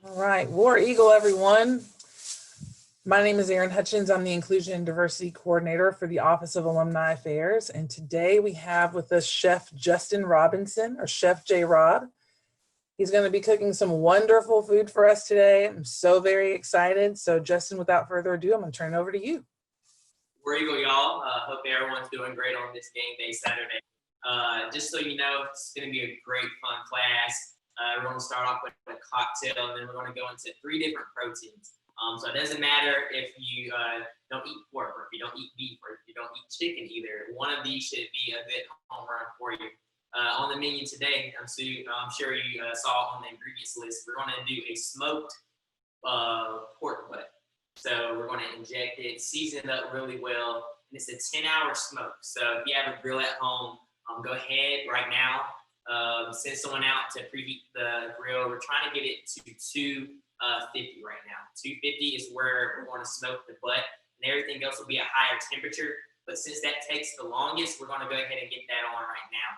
All right, War Eagle, everyone. My name is Erin Hutchins. I'm the Inclusion and Diversity Coordinator for the Office of Alumni Affairs. And today we have with us Chef Justin Robinson, or Chef JRob. He's going to be cooking some wonderful food for us today. I'm so very excited. So Justin, without further ado, I'm going to turn it over to you. War Eagle, y'all. Hope everyone's doing great on this game day Saturday. Just so you know, it's going to be a great, fun class. We're going to start off with a cocktail, and then we're going to go into 3 different proteins. So it doesn't matter if you don't eat pork, or if you don't eat beef, or if you don't eat chicken either. One of these should be a good home run for you. On the menu today, I'm sure you saw on the ingredients list, we're going to do a smoked pork butt. So we're going to inject it, season it up really well, and it's a 10-hour smoke. So if you have a grill at home, go ahead right now, send someone out to preheat the grill. We're trying to get it to 250 right now. 250 is where we're going to smoke the butt, and everything else will be a higher temperature. But since that takes the longest, we're going to go ahead and get that on right now.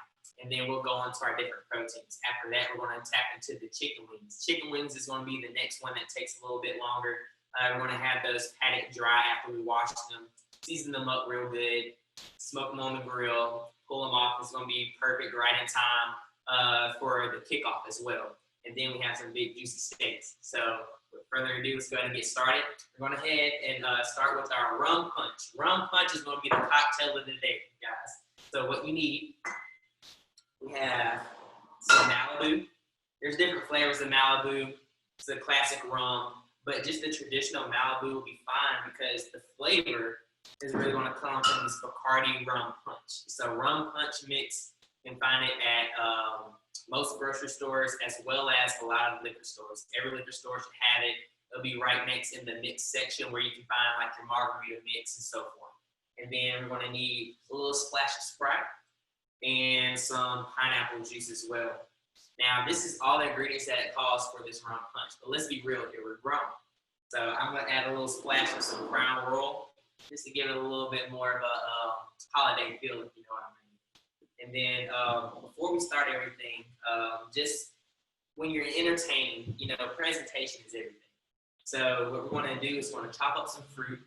And then we'll go on to our different proteins. After that, we're going to tap into the chicken wings. Chicken wings is going to be the next one that takes a little bit longer. We're going to have those patted dry after we wash them, season them up real good, smoke them on the grill, pull them off. It's going to be perfect right in time for the kickoff as well. And then we have some big juicy steaks. So with further ado, let's go ahead and get started. We're going ahead and start with our Rum Punch. Rum Punch is going to be the cocktail of the day, guys. So what you need, we have some Malibu. There's different flavors of Malibu. It's a classic rum. But just the traditional Malibu will be fine because the flavor is really going to come from this Bacardi Rum Punch. So Rum Punch mix, you can find it at most grocery stores as well as a lot of liquor stores. Every liquor store should have it. It'll be right next in the mix section where you can find like your margarita mix and so forth. And then we're going to need a little splash of Sprite and some pineapple juice as well. Now, this is all the ingredients that it calls for this rum punch, but let's be real here, we're grown. So I'm going to add a little splash of some Crown Royal, just to give it a little bit more of a holiday feel, if you know what I mean. And then before we start everything, just when you're entertaining, you know, presentation is everything. So what we're going to do is we're going to chop up some fruit.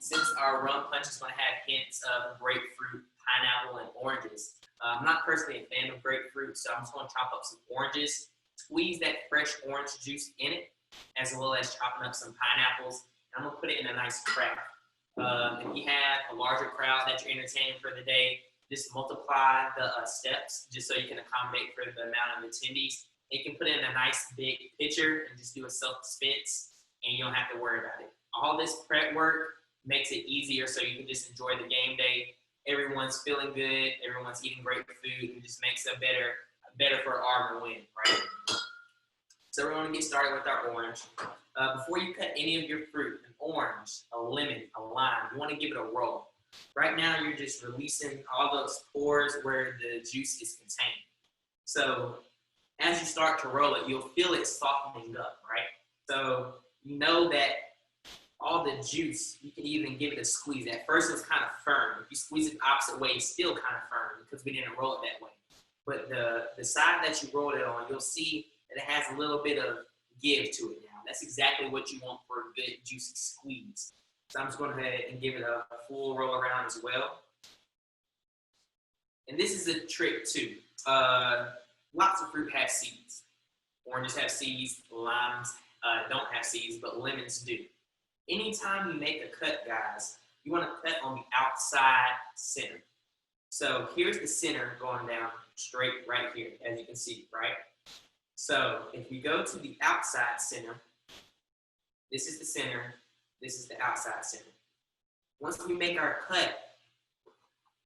Since our rum punch is going to have hints of grapefruit, pineapple, and oranges, I'm not personally a fan of grapefruit, so I'm just going to chop up some oranges, squeeze that fresh orange juice in it, as well as chopping up some pineapples. And I'm going to put it in a nice crack. If you have a larger crowd that you're entertaining for the day, just multiply the steps just so you can accommodate for the amount of attendees. You can put it in a nice big pitcher and just do a self-dispense, and you don't have to worry about it. All this prep work makes it easier so you can just enjoy the game day. Everyone's feeling good, everyone's eating great food, and just makes it better for Auburn win, right? So we're going to get started with our orange. Before you cut any of your fruit, an orange, a lemon, a lime, you want to give it a roll. Right now, you're just releasing all those pores where the juice is contained. So as you start to roll it, you'll feel it softening up, right? So you know that all the juice, you can even give it a squeeze. At first, it's kind of firm. If you squeeze it the opposite way, it's still kind of firm because we didn't roll it that way. But the side that you rolled it on, you'll see that it has a little bit of give to it now. That's exactly what you want for a good juicy squeeze. So I'm just going to go ahead and give it a full roll around as well. And this is a trick too. Lots of fruit have seeds. Oranges have seeds, limes don't have seeds, but lemons do. Anytime you make a cut, guys, you want to cut on the outside center. So here's the center going down straight right here, as you can see, right? So if you go to the outside center, this is the center, this is the outside center. Once we make our cut,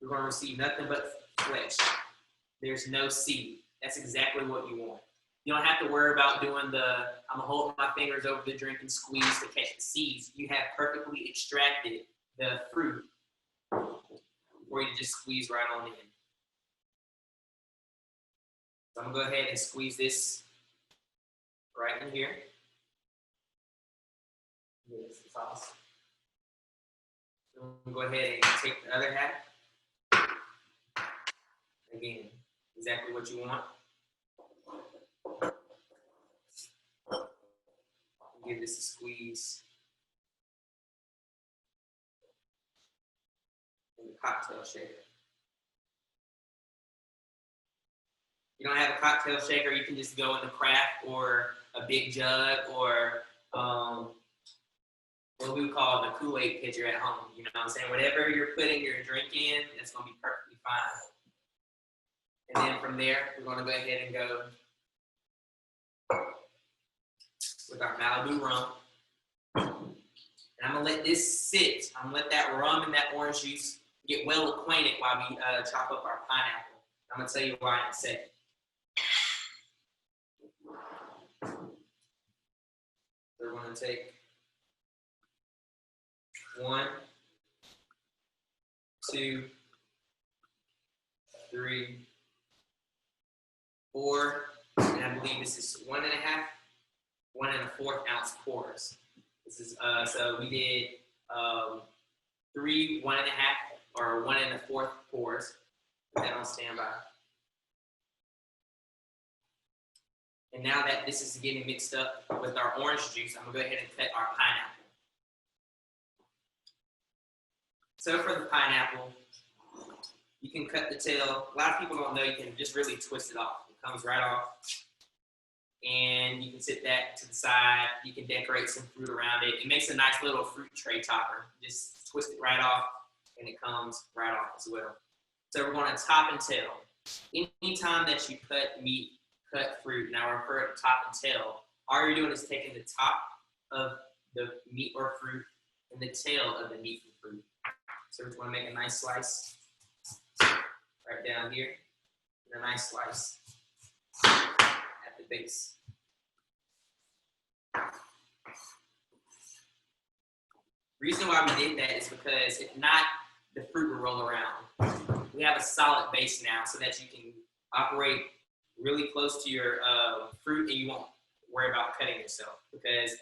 we're going to receive nothing but flesh. There's no seed. That's exactly what you want. You don't have to worry about doing the, I'm going to hold my fingers over the drink and squeeze to catch the seeds. You have perfectly extracted the fruit before you just squeeze right on in. So I'm going to go ahead and squeeze this right in here. Yes, it's awesome. So I'm going to go ahead and take the other half. Again, exactly what you want. give this a squeeze. And the cocktail shaker. If you don't have a cocktail shaker, you can just go in the craft or a big jug or what we would call the Kool-Aid pitcher at home. You know what I'm saying? Whatever you're putting your drink in, it's going to be perfectly fine. And then from there, we're going to go ahead and go with our Malibu rum. And I'm going to let this sit. I'm going to let that rum and that orange juice get well acquainted while we chop up our pineapple. I'm going to tell you why in a second. So we're going to take 1, 2, 3, 4, and I believe this is 1 1/4 ounce pours. This is so we did 3 1 1/2 or 1 1/4 pours. Put that on standby. And now that this is getting mixed up with our orange juice, I'm gonna go ahead and cut our pineapple. So for the pineapple, you can cut the tail. A lot of people don't know you can just really twist it off. It comes right off. And you can sit that to the side. You can decorate some fruit around it. It makes a nice little fruit tray topper. Just twist it right off and it comes right off as well. So we're gonna top and tail. Anytime that you cut meat, cut fruit, now I refer to top and tail, all you're doing is taking the top of the meat or fruit and the tail of the meat and fruit. So we're going to make a nice slice right down here, and a nice slice at the base. Reason why we did that is because if not, the fruit will roll around. We have a solid base now so that you can operate really close to your fruit and you won't worry about cutting yourself, because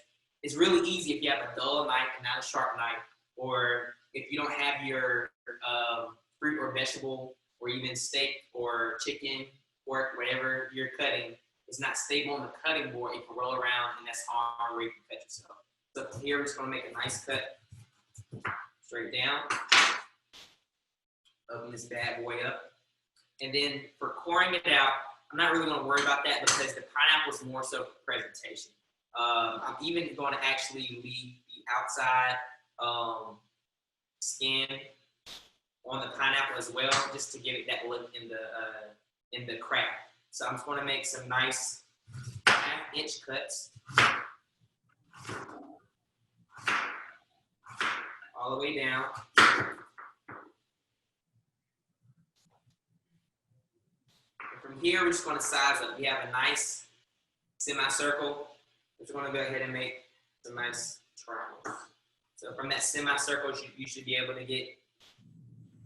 it's really easy if you have a dull knife and not a sharp knife, or if you don't have your fruit or vegetable or even steak or chicken, pork, whatever you're cutting, it's not stable on the cutting board. It can roll around and that's harm where you can cut yourself. So here we're just gonna make a nice cut straight down. Open this bad boy up. And then for coring it out, I'm not really going to worry about that because the pineapple is more so for presentation. I'm even going to actually leave the outside skin on the pineapple as well, just to give it that look in the crack. So I'm just going to make some nice 1/2-inch cuts all the way down. From here, we're just going to size up. We have a nice semicircle. We're just going to go ahead and make some nice triangles. So from that semicircle, you should be able to get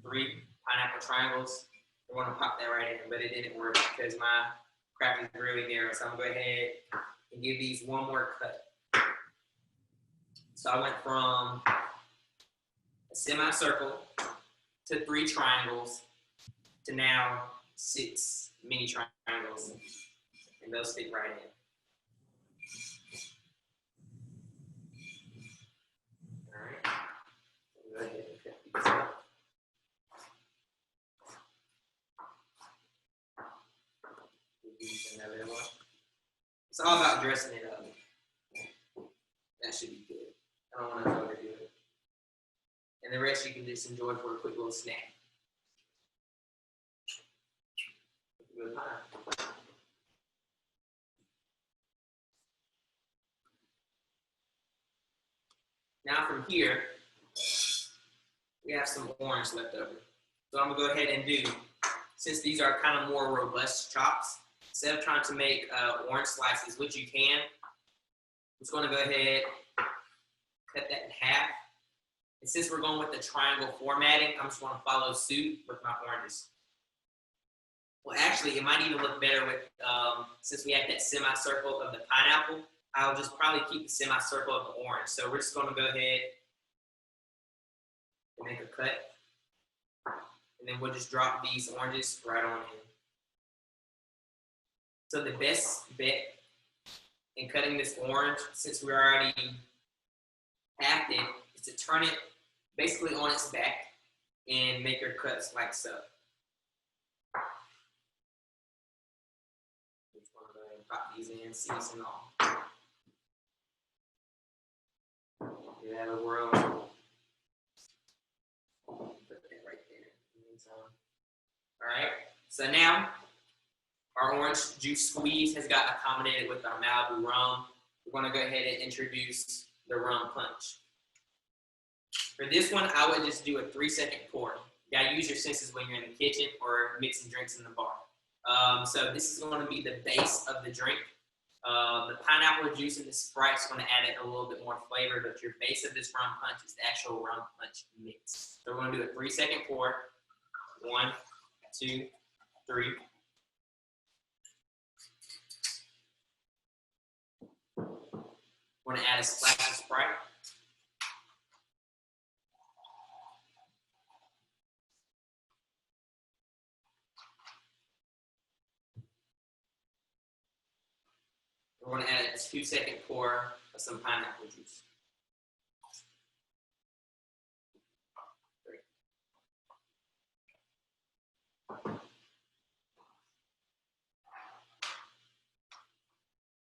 3 pineapple triangles. We're going to pop that right in, but it didn't work because my craft is really narrow. So I'm going to go ahead and give these one more cut. So I went from a semicircle to 3 triangles to now 6 mini triangles, and those fit right in. All right, go ahead and cut these up. Another one. It's all about dressing it up. That should be good. I don't want to overdo it. And the rest you can just enjoy for a quick little snack. Good pie. Now from here, we have some orange left over. So I'm gonna go ahead and do, since these are kind of more robust chops, instead of trying to make orange slices, which you can, I'm just gonna go ahead, cut that in half. And since we're going with the triangle formatting, I'm just gonna follow suit with my oranges. Well, actually, it might even look better with, since we had that semicircle of the pineapple, I'll just probably keep the semicircle of the orange. So we're just gonna go ahead and make a cut. And then we'll just drop these oranges right on in. So the best bet in cutting this orange, since we're already halved it, is to turn it basically on its back and make your cuts like so. Just want to pop these in, seeds and all. You have a world. Put that right there. All right. So now our orange juice squeeze has got accommodated with our Malibu rum. We're going to go ahead and introduce the rum punch. For this one, I would just do a 3-second pour. You gotta use your senses when you're in the kitchen or mixing drinks in the bar. So this is going to be the base of the drink. The pineapple juice and the Sprite is going to add it a little bit more flavor, but your base of this rum punch is the actual rum punch mix. So we're going to do a 3-second pour. 1, 2, 3. We're going to add a splash of Sprite. We're going to add a 2-second pour of some pineapple juice. 3.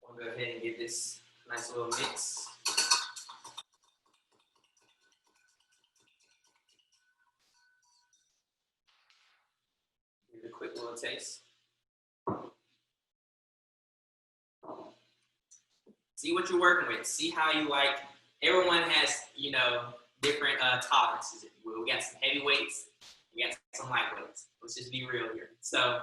We'll go ahead and get this nice little mix. Give it a quick little taste. See what you're working with. See how you like. Everyone has, you know, different tolerances. We got some heavyweights. We got some lightweights. Let's just be real here. So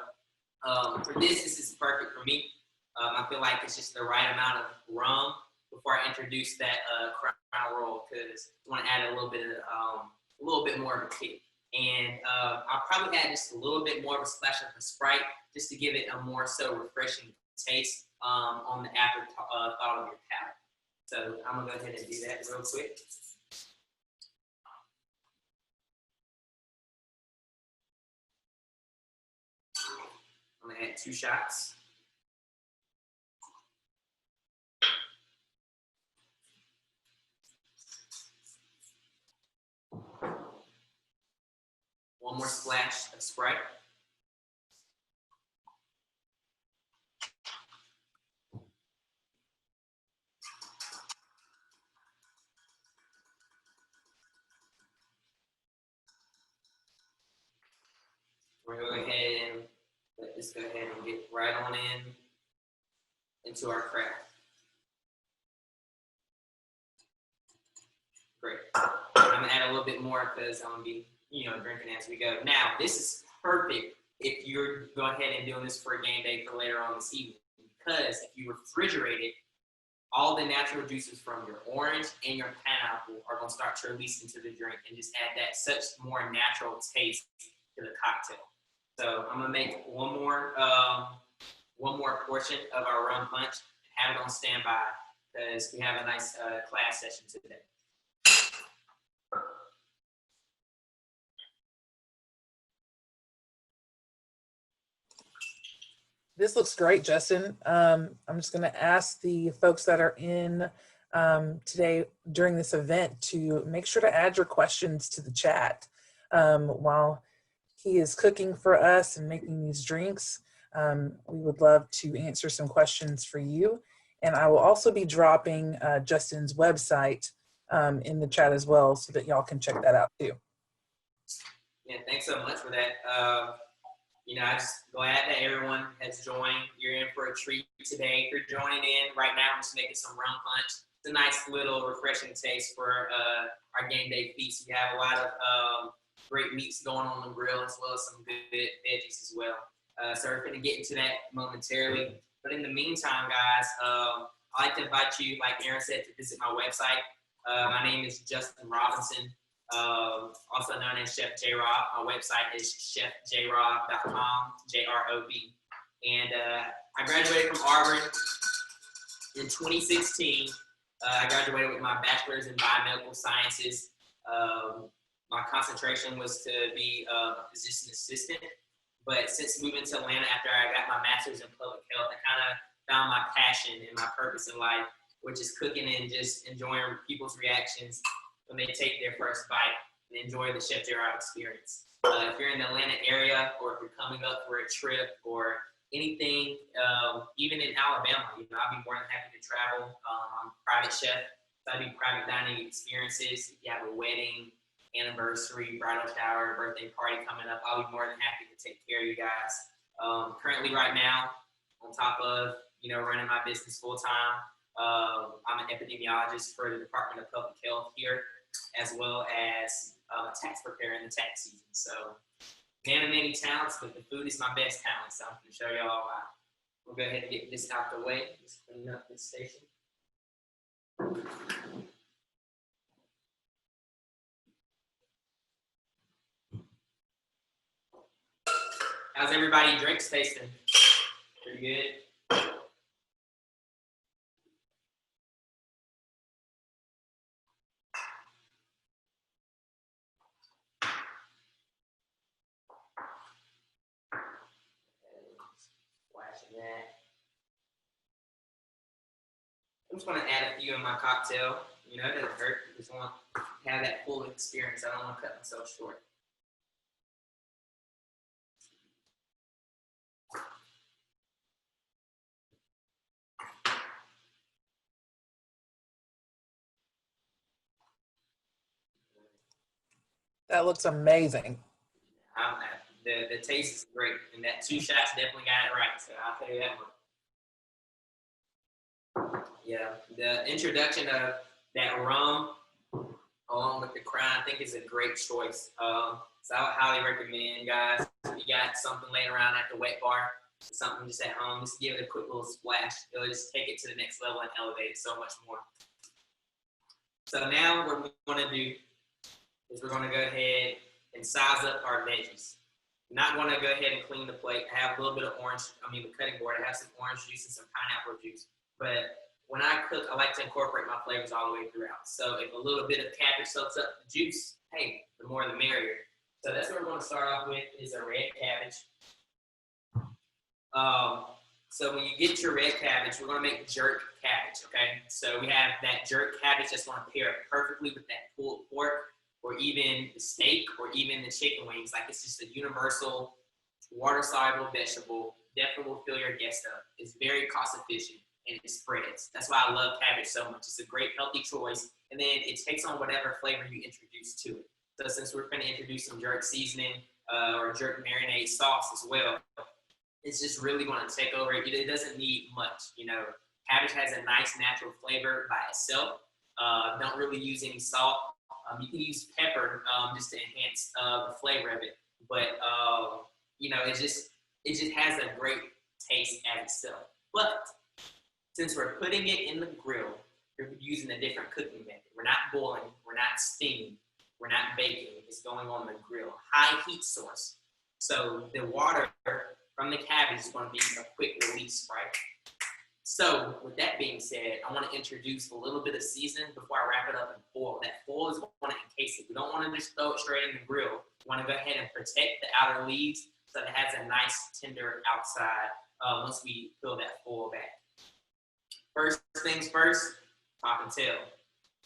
for this is perfect for me. I feel like it's just the right amount of rum before I introduce that crown roll, because I want to add a little bit more of a kick. And I'll probably add just a little bit more of a splash of the Sprite just to give it a more so refreshing taste on the afterthought of your palate. So I'm gonna go ahead and do that real quick. I'm gonna add 2 shots. One more splash of Sprite. We're going to go ahead and let this go ahead and get right on into our craft. Great. I'm going to add a little bit more because I'm going to be, drinking as we go. Now, this is perfect if you're going ahead and doing this for a game day for later on this evening, because if you refrigerate it, all the natural juices from your orange and your pineapple are going to start to release into the drink and just add that such more natural taste to the cocktail. So I'm gonna make one more portion of our rum punch and have it on standby because we have a nice class session today. This looks great, Justin. I'm just going to ask the folks that are in today during this event to make sure to add your questions to the chat while he is cooking for us and making these drinks. We would love to answer some questions for you. And I will also be dropping Justin's website in the chat as well so that y'all can check that out too. Yeah, thanks so much for that. I'm just glad that everyone has joined. You're in for a treat today. If you're joining in right now, I'm just making some rum punch. It's a nice little refreshing taste for our game day feast. We have a lot of great meats going on the grill, as well as some good veggies as well. So we're going to get into that momentarily. But in the meantime, guys, I'd like to invite you, like Aaron said, to visit my website. My name is Justin Robinson, also known as Chef JRob. My website is chefjrob.com, J-R-O-B. And I graduated from Auburn in 2016. I graduated with my bachelor's in biomedical sciences. My concentration was to be a physician assistant, but since moving to Atlanta after I got my master's in public health, I kind of found my passion and my purpose in life, which is cooking and just enjoying people's reactions when they take their first bite and enjoy the Chef JRob experience. If you're in the Atlanta area, or if you're coming up for a trip or anything, even in Alabama, I'd be more than happy to travel. I'm a private chef, so I do private dining experiences. If you have a wedding, anniversary, bridal shower, birthday party coming up, I'll be more than happy to take care of you guys. Currently right now, on top of, running my business full time, I'm an epidemiologist for the Department of Public Health here, as well as a tax preparer in the tax season. So, man of many talents, but the food is my best talent. So I'm going to show y'all why. We'll go ahead and get this out the way. Just clean up this station. How's everybody drinks tasting? Pretty good. Flashing that. I'm just going to add a few in my cocktail. It doesn't hurt. I just want to have that full experience. I don't want to cut myself short. That looks amazing. The taste is great, and that 2 shots definitely got it right. So I'll tell you that one. Yeah, the introduction of that rum along with the Crown, I think is a great choice. So I would highly recommend, guys, if you got something laying around at the wet bar, something just at home, just give it a quick little splash. It'll just take it to the next level and elevate it so much more. So now what we're going to do is we're going to go ahead and size up our veggies. I'm not going to go ahead and clean the plate. I have a little bit of the cutting board. I have some orange juice and some pineapple juice. But when I cook, I like to incorporate my flavors all the way throughout. So if a little bit of cabbage soaks up the juice, hey, the more the merrier. So that's what we're going to start off with, is a red cabbage. So when you get your red cabbage, we're going to make jerk cabbage, okay? So we have that jerk cabbage that's going to pair perfectly with that pulled pork, or even the steak, or even the chicken wings. Like, it's just a universal water-soluble vegetable. Definitely will fill your guest up. It's very cost-efficient, and it spreads. That's why I love cabbage so much. It's a great, healthy choice, and then it takes on whatever flavor you introduce to it. So since we're going to introduce some jerk seasoning or jerk marinade sauce as well, it's just really going to take over. It doesn't need much. Cabbage has a nice natural flavor by itself. Don't really use any salt. You can use pepper just to enhance the flavor of it, but it just has a great taste as itself. But since we're putting it in the grill, we're using a different cooking method. We're not boiling, we're not steaming, we're not baking. It's going on the grill, high heat source. So the water from the cabbage is going to be a quick release, right? So with that being said, I want to introduce a little bit of seasoning before I wrap it up in foil. That foil is going to encase it. We don't want to just throw it straight in the grill. We want to go ahead and protect the outer leaves so that it has a nice tender outside once we peel that foil back. First things first, top and tail.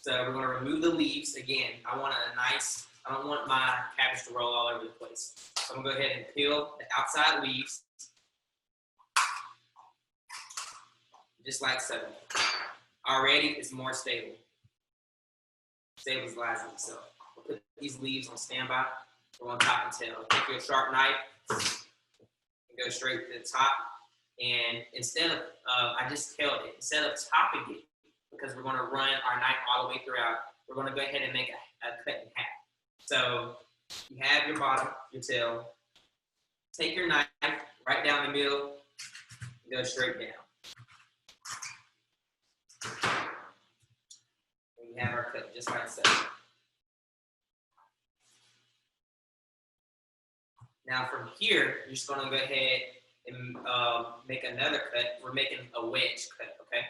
So we're going to remove the leaves. Again, I don't want my cabbage to roll all over the place. So I'm going to go ahead and peel the outside leaves. Just like so. Already, it's more stable. Stabilizing itself. We'll put these leaves on standby. We're on top and tail. Take your sharp knife and go straight to the top. And instead of, I just tailed it. Instead of topping it, because we're going to run our knife all the way throughout, we're going to go ahead and make a cut in half. So you have your bottom, your tail. Take your knife right down the middle and go straight down. We have our cut just like so. Now from here, you're just going to go ahead and make another cut. We're making a wedge cut, okay?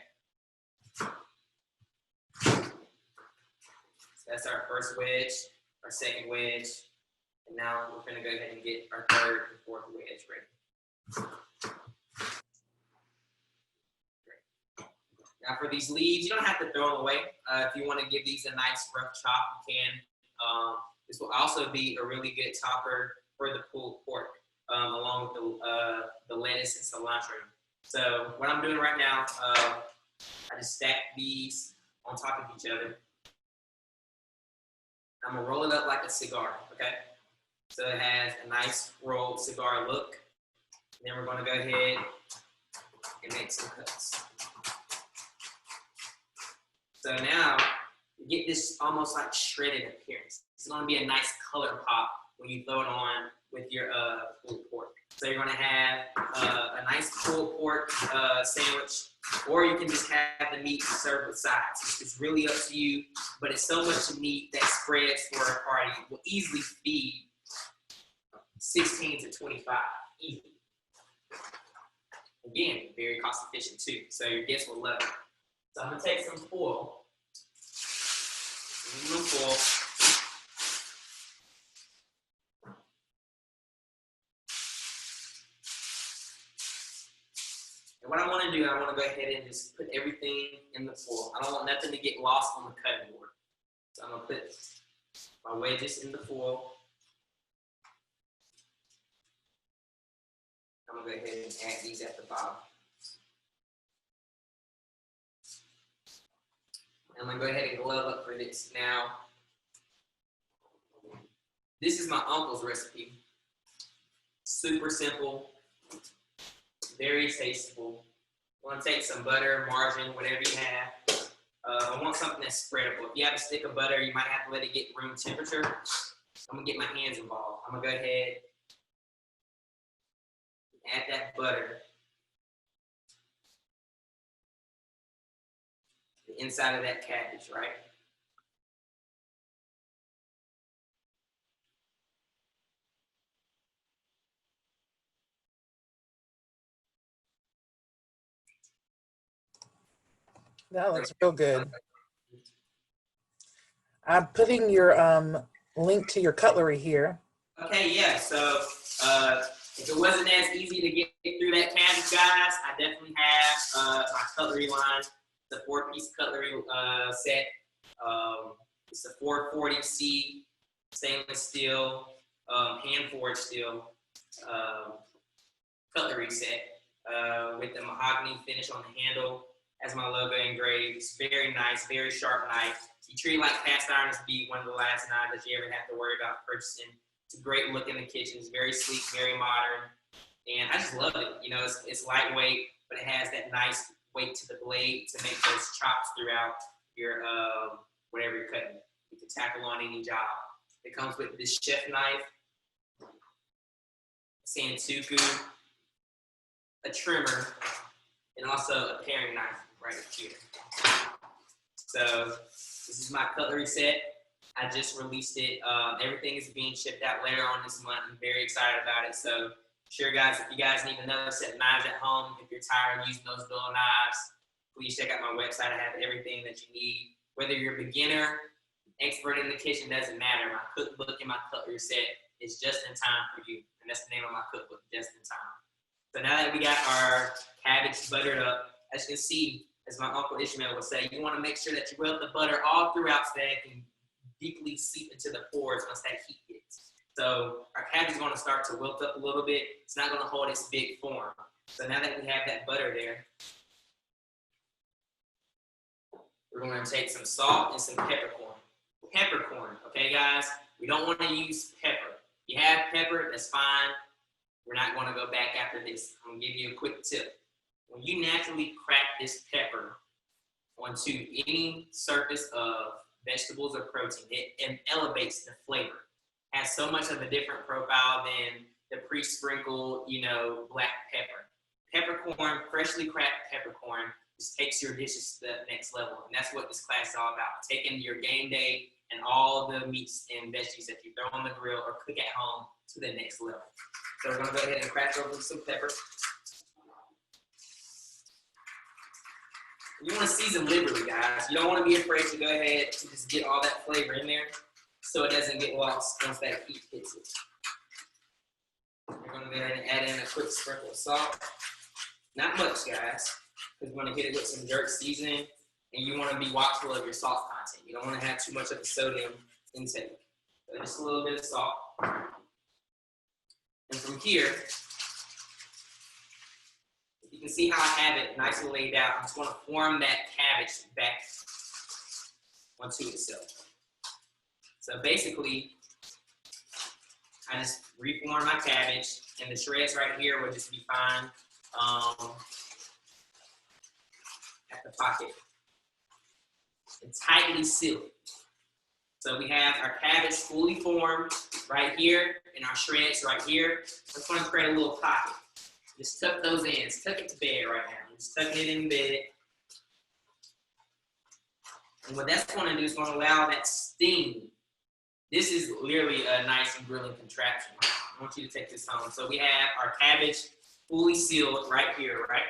So that's our first wedge, our second wedge, and now we're going to go ahead and get our third and fourth wedge ready. Now for these leaves, you don't have to throw them away. If you want to give these a nice rough chop, you can. This will also be a really good topper for the pulled pork, along with the lettuce and cilantro. So what I'm doing right now, I just stack these on top of each other. I'm gonna roll it up like a cigar, okay? So it has a nice rolled cigar look. And then we're gonna go ahead and make some cuts. So now you get this almost like shredded appearance. It's gonna be a nice color pop when you throw it on with your pulled pork. So you're gonna have a nice pulled pork sandwich, or you can just have the meat served with sides. It's really up to you, but it's so much meat that spreads for a party. It will easily feed 16 to 25, easy. Again, very cost efficient too, so your guests will love it. So I'm gonna take some foil. Aluminum foil. And what I want to do, I want to go ahead and just put everything in the foil. I don't want nothing to get lost on the cutting board. So I'm going to put my wedges in the foil. I'm going to go ahead and add these at the bottom. I'm going to go ahead and glove up for this. Now, this is my uncle's recipe. Super simple. Very tasteful. I'm gonna take some butter, margarine, whatever you have. I want something that's spreadable. If you have a stick of butter, you might have to let it get room temperature. I'm gonna get my hands involved. I'm gonna go ahead and add that butter. The inside of that cabbage, right? That looks real good. I'm putting your link to your cutlery here. Okay, yeah, so if it wasn't as easy to get through that cabbage, guys, I definitely have my cutlery line. It's a 4-piece cutlery set. It's a 440C stainless steel, hand-forged steel cutlery set with the mahogany finish on the handle. Has my logo engraved. It's very nice, very sharp knife. You treat it like cast iron to be one of the last knives that you ever have to worry about purchasing. It's a great look in the kitchen. It's very sleek, very modern. And I just love it. You know, it's lightweight, but it has that nice weight to the blade to make those chops throughout your, whatever you're cutting. You can tackle on any job. It comes with this chef knife, santuku, a trimmer, and also a paring knife right here. So this is my cutlery set. I just released it. Everything is being shipped out later on this month. I'm very excited about it. So sure, guys, if you guys need another set of knives at home, if you're tired of using those dull knives, please check out my website. I have everything that you need. Whether you're a beginner, expert in the kitchen, doesn't matter. My cookbook and my cutlery set is just in time for you. And that's the name of my cookbook, Just in Time. So now that we got our cabbage buttered up, as you can see, as my Uncle Ishmael would say, you want to make sure that you weld the butter all throughout so that it can deeply seep into the pores once that heat hits. So our cabbage is going to start to wilt up a little bit. It's not going to hold its big form. So now that we have that butter there, we're going to take some salt and some peppercorn. Peppercorn, okay, guys? We don't want to use pepper. If you have pepper, that's fine. We're not going to go back after this. I'm going to give you a quick tip. When you naturally crack this pepper onto any surface of vegetables or protein, it elevates the flavor. It has so much of a different profile than the pre-sprinkled, black pepper. Peppercorn, freshly cracked peppercorn, just takes your dishes to the next level. And that's what this class is all about. Taking your Gameday and all the meats and veggies that you throw on the grill or cook at home to the next level. So we're gonna go ahead and crack open some pepper. You wanna season liberally, guys. You don't wanna be afraid to go ahead and just get all that flavor in there so it doesn't get lost once that heat hits it. We're gonna go ahead and add in a quick sprinkle of salt. Not much, guys. because we're going to hit it with some jerk seasoning, and you want to be watchful of your salt content. You don't want to have too much of the sodium intake. So just a little bit of salt. And from here, you can see how I have it nicely laid out. I'm just going to form that cabbage back onto itself. So basically, I just reform my cabbage, and the shreds right here will just be fine at the pocket. And tightly sealed. So we have our cabbage fully formed right here, and our shreds right here. We're going to create a little pocket. Just tuck those ends. Tuck it to bed right now. Just tucking it in bed. And what that's going to do is going to allow that steam. This is literally a nice grilling contraption. I want you to take this home. So we have our cabbage fully sealed right here, right?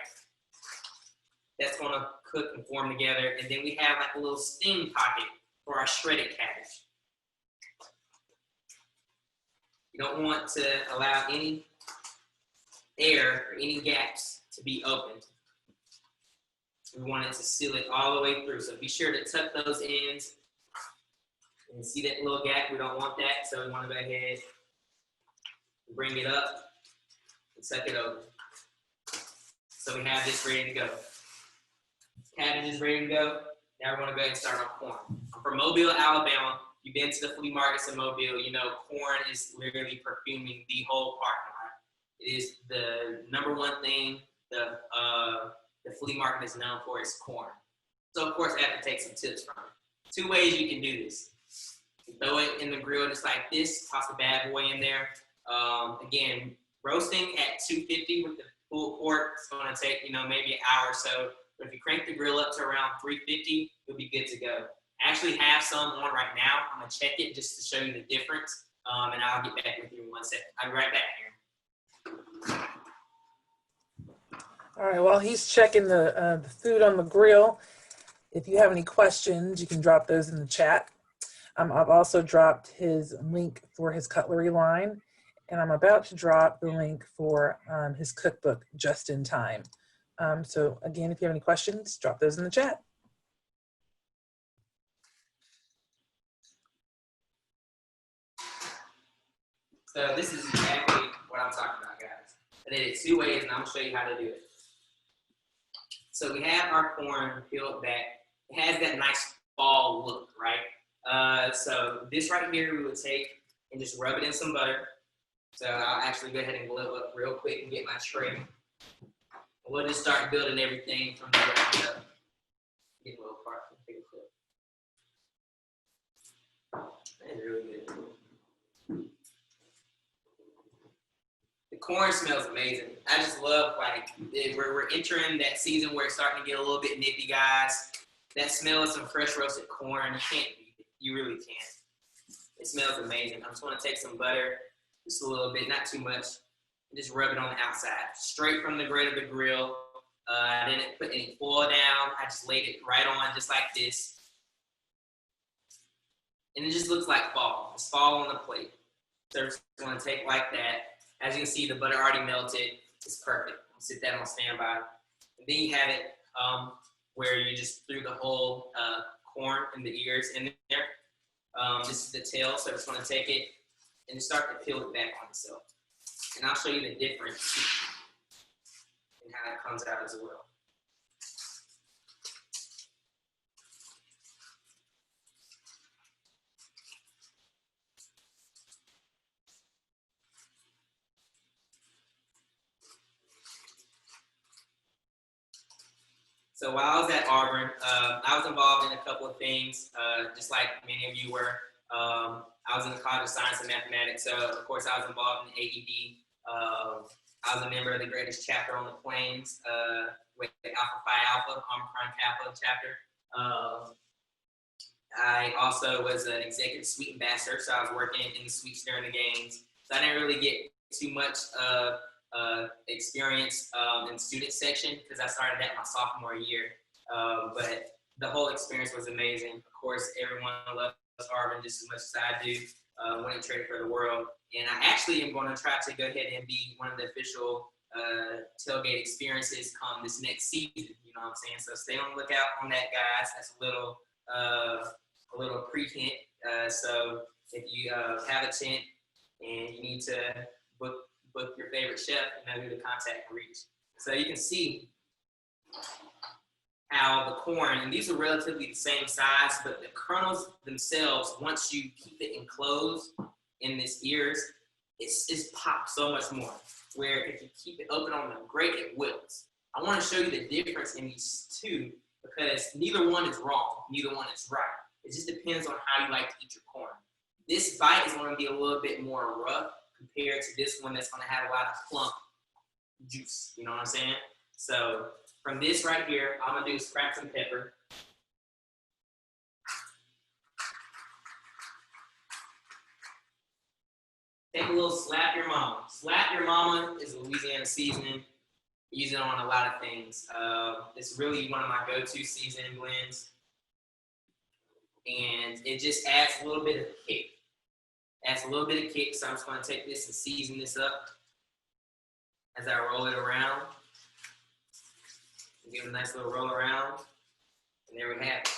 That's going to cook and form together. And then we have like a little steam pocket for our shredded cabbage. You don't want to allow any air or any gaps to be opened. We want it to seal it all the way through. So be sure to tuck those ends. And see that little gap? We don't want that. So we want to go ahead and bring it up and tuck it over. So we have this ready to go. Cabbage is ready to go. Now we're going to go ahead and start on corn. I'm from Mobile, Alabama. You've been to the flea markets in Mobile. You know corn is literally perfuming the whole parking lot. It is the number one thing the flea market is known for is corn. So of course I have to take some tips from it. Two ways you can do this. You throw it in the grill just like this, toss the bad boy in there. Again, roasting at 250 with the pulled pork is going to take, maybe an hour or so. But if you crank the grill up to around 350, you'll be good to go. I actually have some on right now. I'm going to check it just to show you the difference. And I'll get back with you in 1 second. I'll be right back here. All right, while he's checking the food on the grill, if you have any questions, you can drop those in the chat. I've also dropped his link for his cutlery line, and I'm about to drop the link for his cookbook, Just in Time. So again, if you have any questions, drop those in the chat. So this is exactly what I'm talking about, guys. I did it two ways, and I'm going to show you how to do it. So we have our corn peeled back. It has that nice fall look, right? So this right here we would take and just rub it in some butter. So I'll actually go ahead and glue up real quick and get my tray. We'll just start building everything from the ground up. Get a little part from the clip. That's really good. The corn smells amazing. I just love, we're entering that season where it's starting to get a little bit nippy, guys. That smell of some fresh roasted corn, you can't beat it. You really can't. It smells amazing. I'm just going to take some butter, just a little bit, not too much, and just rub it on the outside. Straight from the grate of the grill. I didn't put any foil down. I just laid it right on just like this. And it just looks like fall. It's fall on the plate. So we're just going to take like that. As you can see, the butter already melted. It's perfect. I'll sit that on standby. And then you have it where you just threw the whole corn and the ears in there. This is the tail, so I'm just going to take it and just start to peel it back on itself. And I'll show you the difference and how it comes out as well. So while I was at Auburn, I was involved in a couple of things, just like many of you were. I was in the College of Science and Mathematics, so of course I was involved in AED. I was a member of the greatest chapter on the plains with Alpha Phi Alpha, Omicron Kappa chapter. I also was an executive suite ambassador, so I was working in the suites during the games. So I didn't really get too much experience in student section because I started that my sophomore year. But the whole experience was amazing. Of course, everyone loves Harvey just as much as I do. Winning trade for the world. And I actually am going to try to go ahead and be one of the official tailgate experiences come this next season. You know what I'm saying? So stay on the lookout on that, guys. That's a little pre-hint. So if you have a tent and you need to book your favorite chef, you know who to contact and reach. So you can see how the corn, and these are relatively the same size, but the kernels themselves, once you keep it enclosed in this ears, it's popped so much more. Where if you keep it open on the grate, it wilts. I want to show you the difference in these two because neither one is wrong, neither one is right. It just depends on how you like to eat your corn. This bite is going to be a little bit more rough compared to this one that's going to have a lot of plump juice. You know what I'm saying? So from this right here, I'm going to do is crack some pepper. Take a little slap your mama. Slap your mama is a Louisiana seasoning. Use it on a lot of things. It's really one of my go-to seasoning blends. And it just adds a little bit of kick. Adds a little bit of kick, so I'm just going to take this and season this up as I roll it around. Give it a nice little roll around. And there we have it.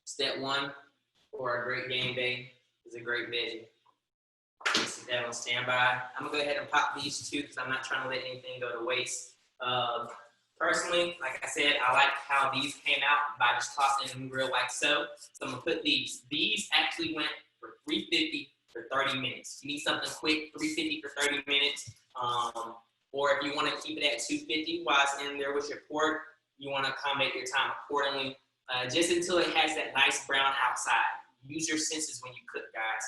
Step one for a great game day is a great veggie. Set that on standby. I'm gonna go ahead and pop these two because I'm not trying to let anything go to waste. Personally, like I said, I like how these came out by just tossing them in the grill like so. So I'm gonna put these. These actually went for $3.50 for 30 minutes. You need something quick, $3.50 for 30 minutes. Or if you want to keep it at $2.50 while it's in there with your pork, you want to accommodate your time accordingly. Just until it has that nice brown outside. Use your senses when you cook, guys.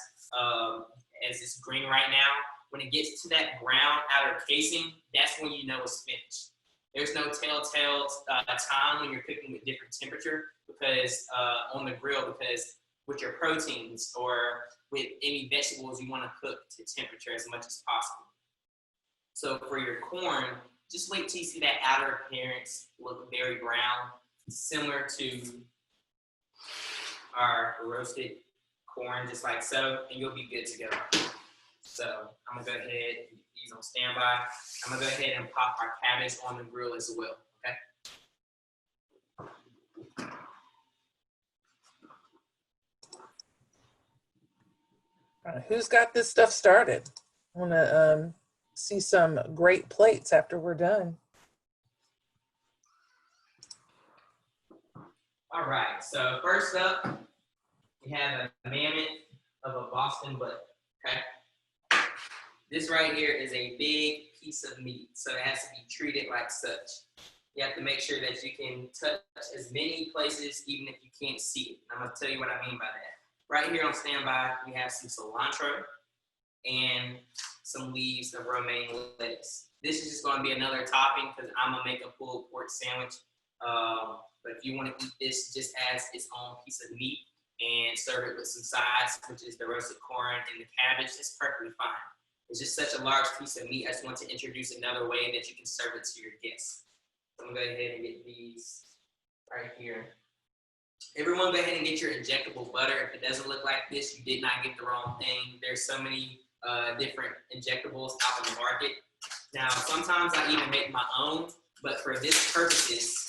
As it's green right now, when it gets to that brown outer casing, that's when you know it's finished. There's no telltale time when you're cooking with different temperature because on the grill, because with your proteins or with any vegetables, you want to cook to temperature as much as possible. So for your corn, just wait till you see that outer appearance look very brown, similar to our roasted corn, just like so, and you'll be good to go. So I'm gonna go ahead and get these on standby. I'm gonna go ahead and pop our cabbage on the grill as well, okay? All right, who's got this stuff started? I wanna see some great plates after we're done. All right, so first up, we have a mammoth of a Boston butter, okay? This right here is a big piece of meat, so it has to be treated like such. You have to make sure that you can touch as many places, even if you can't see it. And I'm gonna tell you what I mean by that. Right here on standby, we have some cilantro and some leaves of romaine lettuce. This is just gonna be another topping because I'm gonna make a pulled pork sandwich. But if you wanna eat this just as its own piece of meat and serve it with some sides, which is the roasted corn and the cabbage, it's perfectly fine. It's just such a large piece of meat. I just want to introduce another way that you can serve it to your guests. So I'm gonna go ahead and get these right here. Everyone go ahead and get your injectable butter. If it doesn't look like this, you did not get the wrong thing. There's so many different injectables out in the market. Now, sometimes I even make my own, but for this purposes,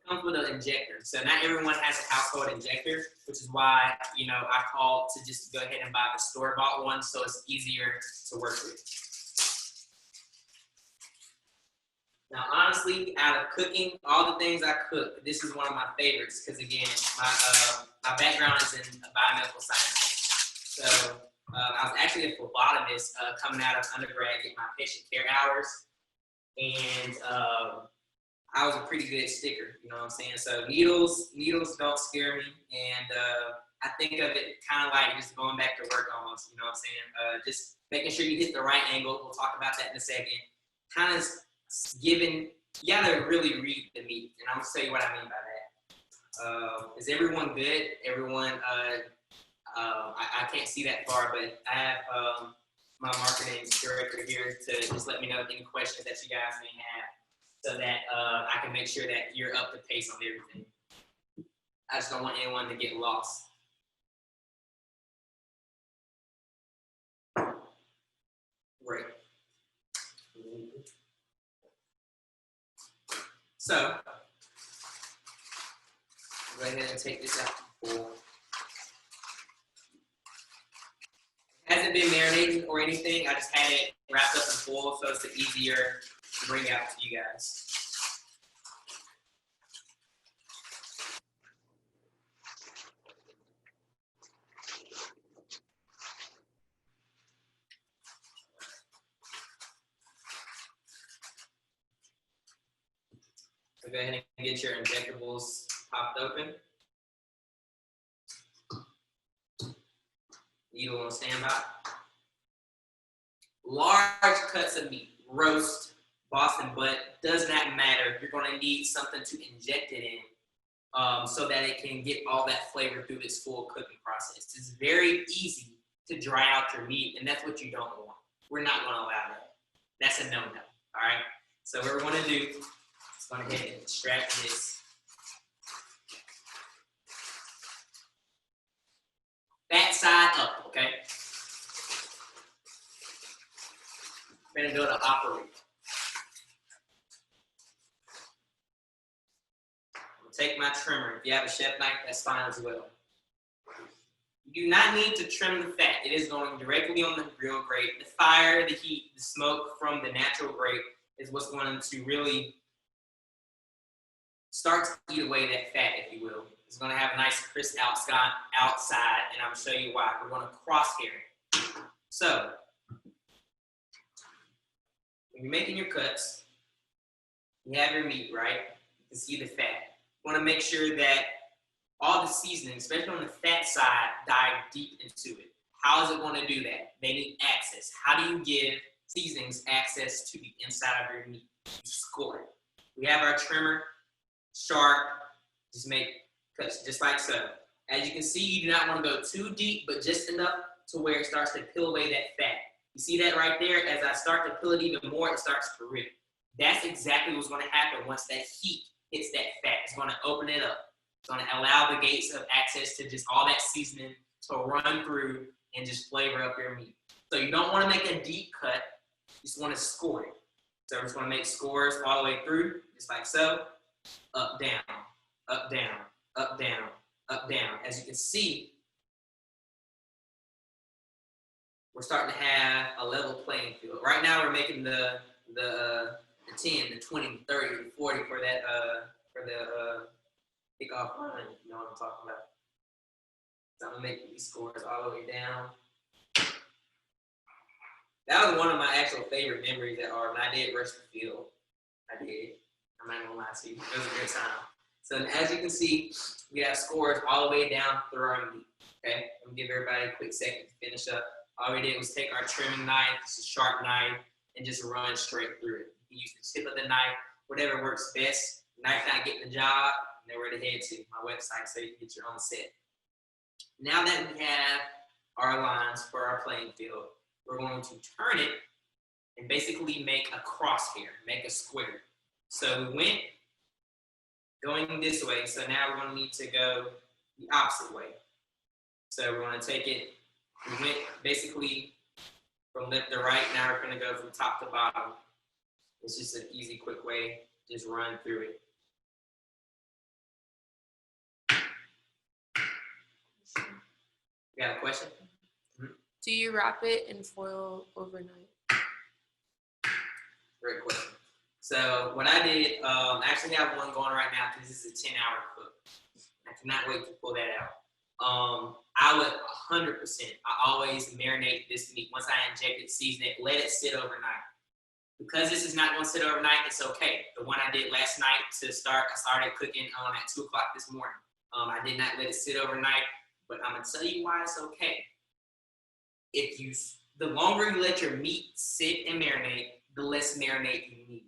comes with an injector. So not everyone has a household injector, which is why, you know, I called to just go ahead and buy the store-bought one so it's easier to work with. Now, honestly, out of cooking, all the things I cook, this is one of my favorites because, again, my background is in biomedical science. So I was actually a phlebotomist coming out of undergrad, getting my patient care hours. And I was a pretty good sticker, you know what I'm saying? So needles don't scare me. And I think of it kind of like just going back to work almost, you know what I'm saying? Just making sure you hit the right angle. We'll talk about that in a second. Kind of giving, you gotta really read the meat. And I'm gonna tell you what I mean by that. Is everyone good? Everyone, I can't see that far, but I have my marketing director here to just let me know any questions that you guys may have so that I can make sure that you're up to pace on everything. I just don't want anyone to get lost. Great. So, go ahead and take this out to full. It hasn't been marinated or anything. I just had it wrapped up in foil, so it's easier to bring out to you guys. So go ahead and get your injectables popped open. Needle on standby. Large cuts of meat, roast, Boston butt, does not matter. You're going to need something to inject it in so that it can get all that flavor through its full cooking process. It's very easy to dry out your meat, and that's what you don't want. We're not going to allow that. That's a no-no, all right? So what we're going to do is go ahead and extract this. Fat side up, okay? I'm going to go to operate. Take my trimmer. If you have a chef knife, that's fine as well. You do not need to trim the fat. It is going directly on the grill grate. The fire, the heat, the smoke from the natural grate is what's going to really start to eat away that fat, if you will. It's going to have a nice crisp outside, and I'm going to show you why. We're going to crosshair it. So, when you're making your cuts, you have your meat, right? You can see the fat. You want to make sure that all the seasoning, especially on the fat side, dive deep into it. How is it going to do that? They need access. How do you give seasonings access to the inside of your meat? You score it. We have our trimmer, sharp, just make cuts just like so. As you can see, you do not want to go too deep, but just enough to where it starts to peel away that fat. You see that right there? As I start to peel it even more, it starts to rip. That's exactly what's going to happen once that heat hits that fat. It's going to open it up. It's going to allow the gates of access to just all that seasoning to run through and just flavor up your meat. So you don't want to make a deep cut. You just want to score it. So we're just going to make scores all the way through, just like so. Up, down, up, down, up, down, up, down. As you can see, we're starting to have a level playing field. Right now, we're making the 10, the 20, the 30, the 40 for that for the kickoff run. You know what I'm talking about. So I'm gonna make these scores all the way down. That was one of my actual favorite memories at Auburn. I did rush the field. I did. I'm not gonna lie to you. It was a good time. So as you can see, we have scores all the way down through our meat. Okay, I'm gonna give everybody a quick second to finish up. All we did was take our trimming knife, it's a sharp knife, and just run straight through it. You can use the tip of the knife, whatever works best. Knife not getting the job, and then where to head to, my website, so you can get your own set. Now that we have our lines for our playing field, we're going to turn it and basically make a crosshair, make a square. So we went going this way, so now we're going to need to go the opposite way. So we're going to take it, we went basically from left to right, now we're going to go from top to bottom. It's just an easy, quick way, just run through it. You got a question? Do you wrap it in foil overnight? Great question. So what I did, I actually have one going right now because this is a 10-hour cook. I cannot wait to pull that out. I would 100%, I always marinate this meat. Once I inject it, season it, let it sit overnight. Because this is not going to sit overnight, it's okay. The one I did last night to start, I started cooking at 2 o'clock this morning. I did not let it sit overnight, but I'm going to tell you why it's okay. The longer you let your meat sit and marinate, the less marinade you need.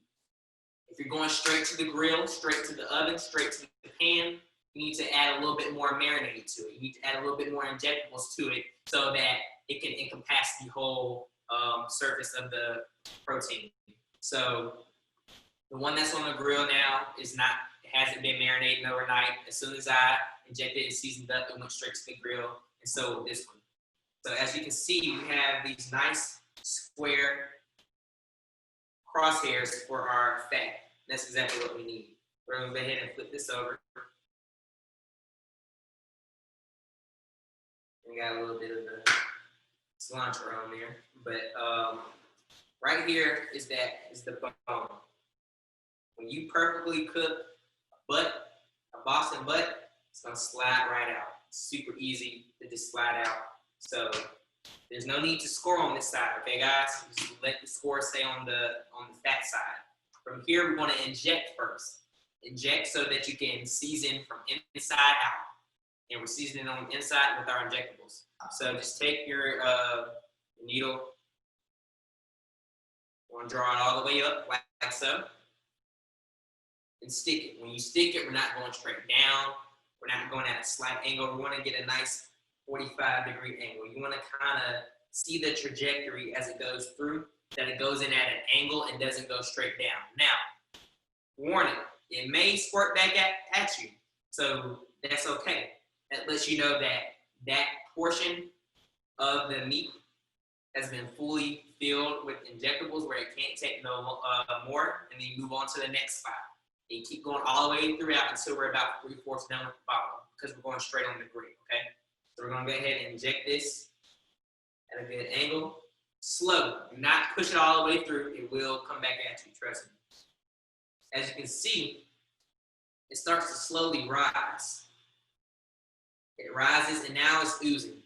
If you're going straight to the grill, straight to the oven, straight to the pan, you need to add a little bit more marinade to it. You need to add a little bit more injectables to it so that it can encompass the whole surface of the protein. So the one that's on the grill now hasn't been marinating overnight. As soon as I injected it and seasoned up, it went straight to the grill, and so will this one. So as you can see, we have these nice square crosshairs for our fat. That's exactly what we need. We're gonna go ahead and flip this over. We got a little bit of the cilantro on there, but right here is the bone. When you perfectly cook a Boston butt, it's gonna slide right out. It's super easy to just slide out. So there's no need to score on this side, okay, guys? Just let the score stay on the fat side. From here, we want to inject first. Inject so that you can season from inside out. And we're seasoning on the inside with our injectables. So just take your needle, you want to draw it all the way up like so, and stick it. When you stick it, we're not going straight down. We're not going at a slight angle. We want to get a nice 45-degree angle. You want to kind of see the trajectory as it goes through, that it goes in at an angle and doesn't go straight down. Now, warning, it may squirt back at you, so that's okay. That lets you know that that portion of the meat has been fully filled with injectables where it can't take no more, and then you move on to the next spot. And you keep going all the way throughout until we're about 3/4 done with the bottom, because we're going straight on the grill, okay? So we're gonna go ahead and inject this at a good angle. Slow, do not push it all the way through. It will come back at you, trust me. As you can see, it starts to slowly rise. It rises and now it's oozing.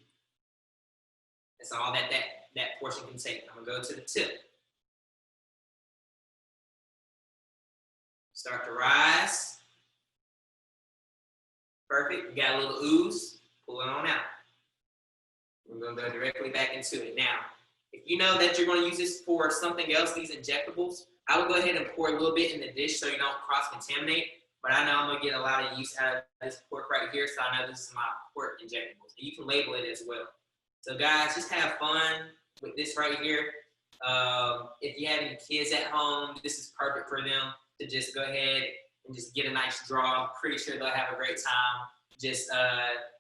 That's all that portion can take. I'm gonna go to the tip. Start to rise. Perfect, we got a little ooze. Pull it on out. We're gonna go directly back into it. Now, if you know that you're gonna use this for something else, these injectables, I would go ahead and pour a little bit in the dish so you don't cross-contaminate. But I know I'm gonna get a lot of use out of this pork right here, so I know this is my pork injectables. And you can label it as well. So guys, just have fun with this right here. If you have any kids at home, this is perfect for them to just go ahead and just get a nice draw. I'm pretty sure they'll have a great time just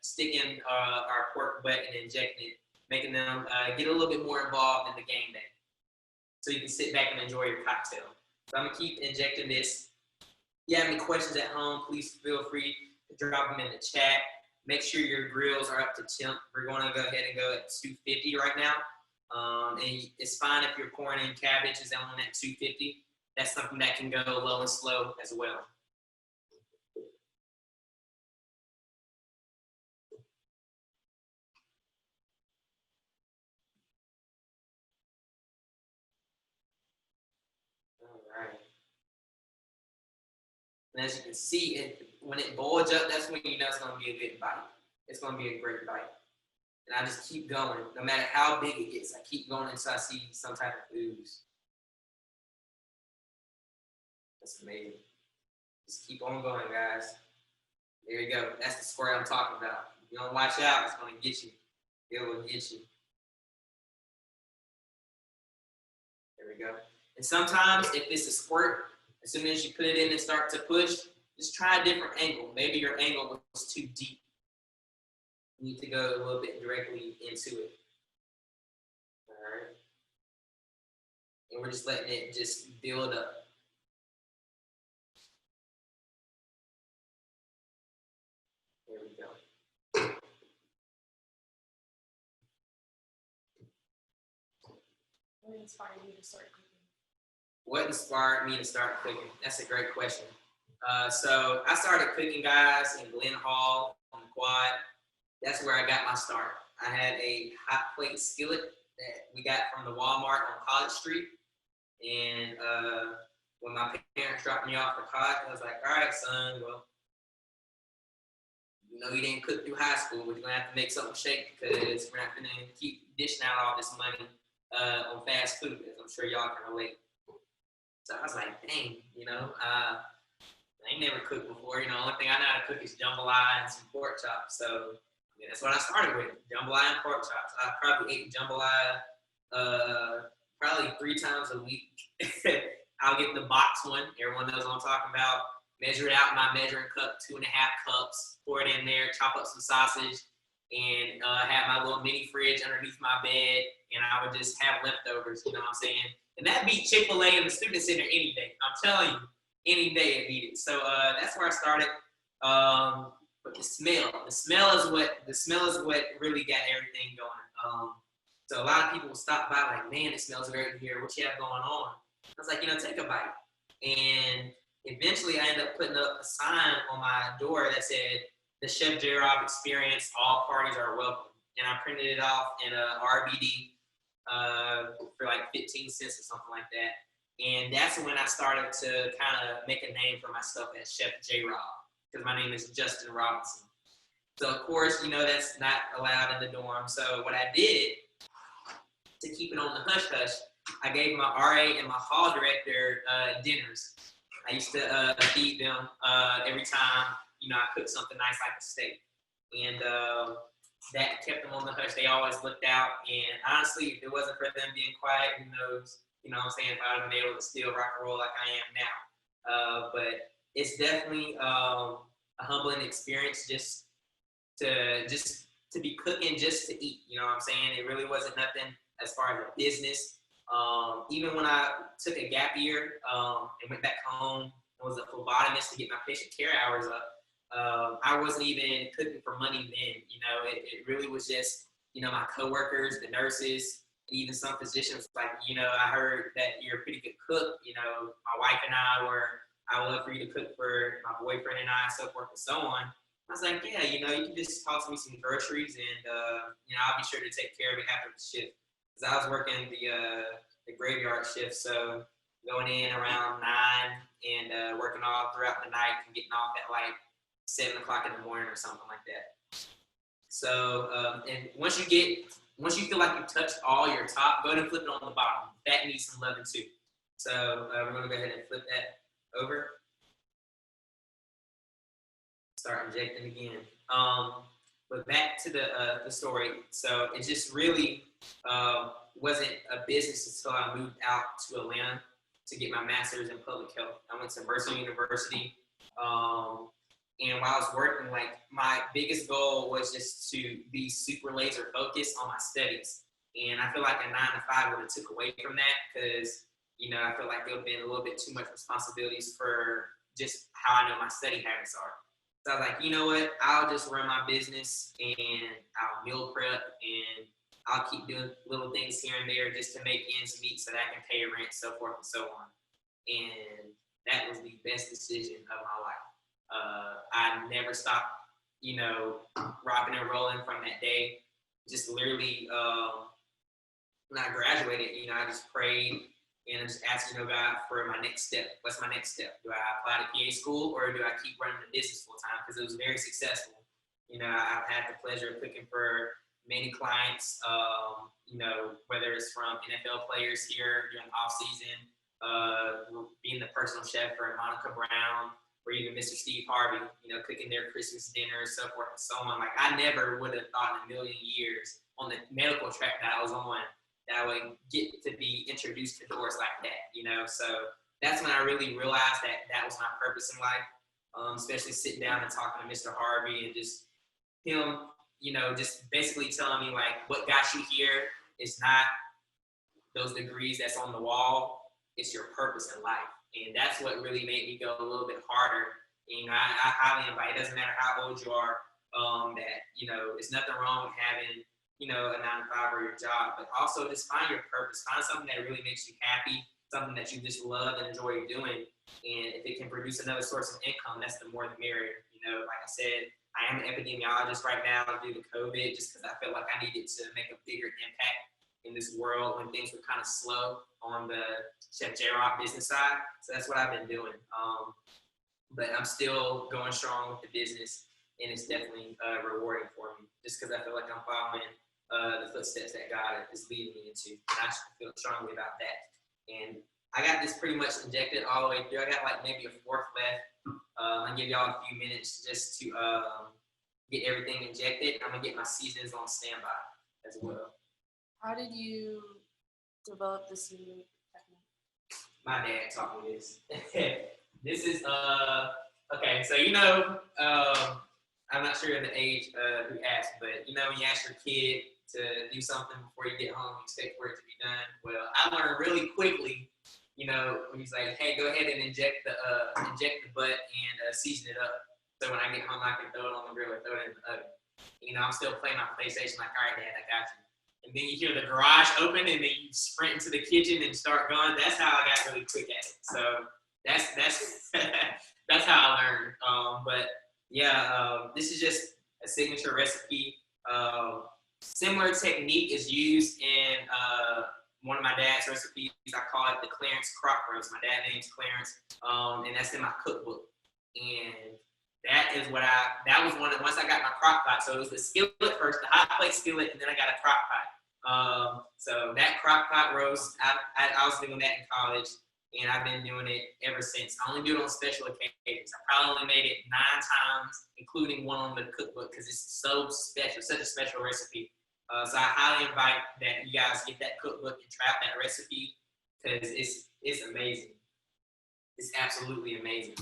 sticking our pork butt and injecting it, making them get a little bit more involved in the game day. So you can sit back and enjoy your cocktail. So I'm gonna keep injecting this. If you have any questions at home, please feel free to drop them in the chat. Make sure your grills are up to temp. We're gonna go ahead and go at 250 right now. And it's fine if you're pouring in cabbage is on at 250. That's something that can go low and slow as well. All right. And as you can see, when it boils up, that's when you know it's gonna be a good bite. It's gonna be a great bite. And I just keep going. No matter how big it gets, I keep going until I see some type of ooze. That's amazing. Just keep on going, guys. There you go. That's the square I'm talking about. If you don't watch out, it's gonna get you. It will get you. There we go. And sometimes if it's a squirt, as soon as you put it in and start to push, just try a different angle. Maybe your angle was too deep. You need to go a little bit directly into it. All right. And we're just letting it just build up. There we go. What inspired you to start cooking? What inspired me to start cooking? That's a great question. So I started cooking, guys, in Glen Hall on the quad. That's where I got my start. I had a hot plate skillet that we got from the Walmart on College Street. And when my parents dropped me off for college, I was like, all right, son, well, you know you didn't cook through high school, but you're gonna have to make something shake because we're not gonna keep dishing out all this money on fast food, as I'm sure y'all can relate. So I was like, dang, you know, I ain't never cooked before. You know, the only thing I know how to cook is jambalaya and some pork chops. So yeah, that's what I started with, jambalaya and pork chops. I probably ate jambalaya probably 3 times a week. I'll get the box one. Everyone knows what I'm talking about. Measure it out in my measuring cup, 2.5 cups. Pour it in there, chop up some sausage, and have my little mini fridge underneath my bed. And I would just have leftovers, you know what I'm saying? And that beat Chick-fil-A and the student center any day. I'm telling you, any day it beat it. So that's where I started. But the smell is what really got everything going. So a lot of people will stop by like, man, it smells great in here. What you have going on? I was like, take a bite. And eventually I ended up putting up a sign on my door that said, the Chef JRob experience, all parties are welcome. And I printed it off in a RBD for like 15 cents or something like that. And that's when I started to kind of make a name for myself as Chef JRob, because my name is Justin Robinson. So of course, that's not allowed in the dorm. So what I did to keep it on the hush hush, I gave my RA and my hall director dinners. I used to feed them every time, I cooked something nice like a steak. And that kept them on the hush. They always looked out. And honestly, if it wasn't for them being quiet, who knows, what I'm saying, if I would have been able to still rock and roll like I am now. But it's definitely a humbling experience just to be cooking just to eat. You know what I'm saying? It really wasn't nothing as far as a business. Even when I took a gap year and went back home and was a phlebotomist to get my patient care hours up, I wasn't even cooking for money then. It really was just, my coworkers, the nurses, even some physicians like, I heard that you're a pretty good cook. My wife and I would love for you to cook for my boyfriend and I, so forth and so on. I was like, yeah, you can just toss me some groceries and, I'll be sure to take care of it after the shift. Because I was working the graveyard shift, so going in around 9 and working all throughout the night and getting off at like 7 o'clock in the morning or something like that. So, and once you feel like you've touched all your top, go ahead and flip it on the bottom. That needs some loving too. So we're gonna go ahead and flip that over. Start injecting again. But back to the story. So it just really wasn't a business until I moved out to Atlanta to get my master's in public health. I went to Mercer University. And while I was working, like my biggest goal was just to be super laser focused on my studies. And I feel like a 9 to 5 would have took away from that because, I feel like there would have been a little bit too much responsibilities for just how I know my study habits are. So I was like, you know what, I'll just run my business and I'll meal prep and I'll keep doing little things here and there just to make ends meet so that I can pay rent, so forth and so on. And that was the best decision of my life. I never stopped, rocking and rolling from that day. Just literally, when I graduated, I just prayed and I just asked, God, for my next step. What's my next step? Do I apply to PA school or do I keep running the business full time? Because it was very successful. I've had the pleasure of cooking for many clients, whether it's from NFL players here during the off season, being the personal chef for Monica Brown, or even Mr. Steve Harvey, cooking their Christmas dinners, so forth and so on. Like I never would have thought in a million years on the medical track that I was on that I would get to be introduced to doors like that, So that's when I really realized that was my purpose in life, especially sitting down and talking to Mr. Harvey and just him, just basically telling me like what got you here is not those degrees that's on the wall, it's your purpose in life. And that's what really made me go a little bit harder. I highly invite, it doesn't matter how old you are, that, it's nothing wrong with having, a 9 to 5 or your job, but also just find your purpose, find something that really makes you happy, something that you just love and enjoy doing. And if it can produce another source of income, that's the more the merrier. Like I said, I am an epidemiologist right now due to COVID, just because I felt like I needed to make a bigger impact in this world when things were kind of slow on the Chef JRob business side. So that's what I've been doing. But I'm still going strong with the business, and it's definitely rewarding for me just because I feel like I'm following the footsteps that God is leading me into. And I feel strongly about that. And I got this pretty much injected all the way through. I got like maybe a fourth left. I'll give y'all a few minutes just to get everything injected. I'm gonna get my seasonings on standby as well. How did you develop this new technique? My dad taught me this. This is okay. So I'm not sure of the age who asked, but when you ask your kid to do something before you get home, you expect for it to be done. Well, I learned really quickly you know, when he's like, hey, go ahead and inject the butt and season it up. So when I get home, I can throw it on the grill or throw it in the oven. You know, I'm still playing my PlayStation like, all right, Dad, I got you. And then you hear the garage open and then you sprint into the kitchen and start going. That's how I got really quick at it. So that's that's how I learned. But yeah, this is just a signature recipe. Similar technique is used in one of my dad's recipes. I call it the Clarence crock roast. My dad name's Clarence, and that's in my cookbook. And that is what that was once I got my crock pot. So it was the skillet first, the hot plate skillet, and then I got a crock pot. So that crock pot roast, I was doing that in college, and I've been doing it ever since. I only do it on special occasions. I probably only made it 9 times, including one on the cookbook, because it's so special, such a special recipe. So I highly invite that you guys get that cookbook and try out that recipe, because it's amazing. It's absolutely amazing.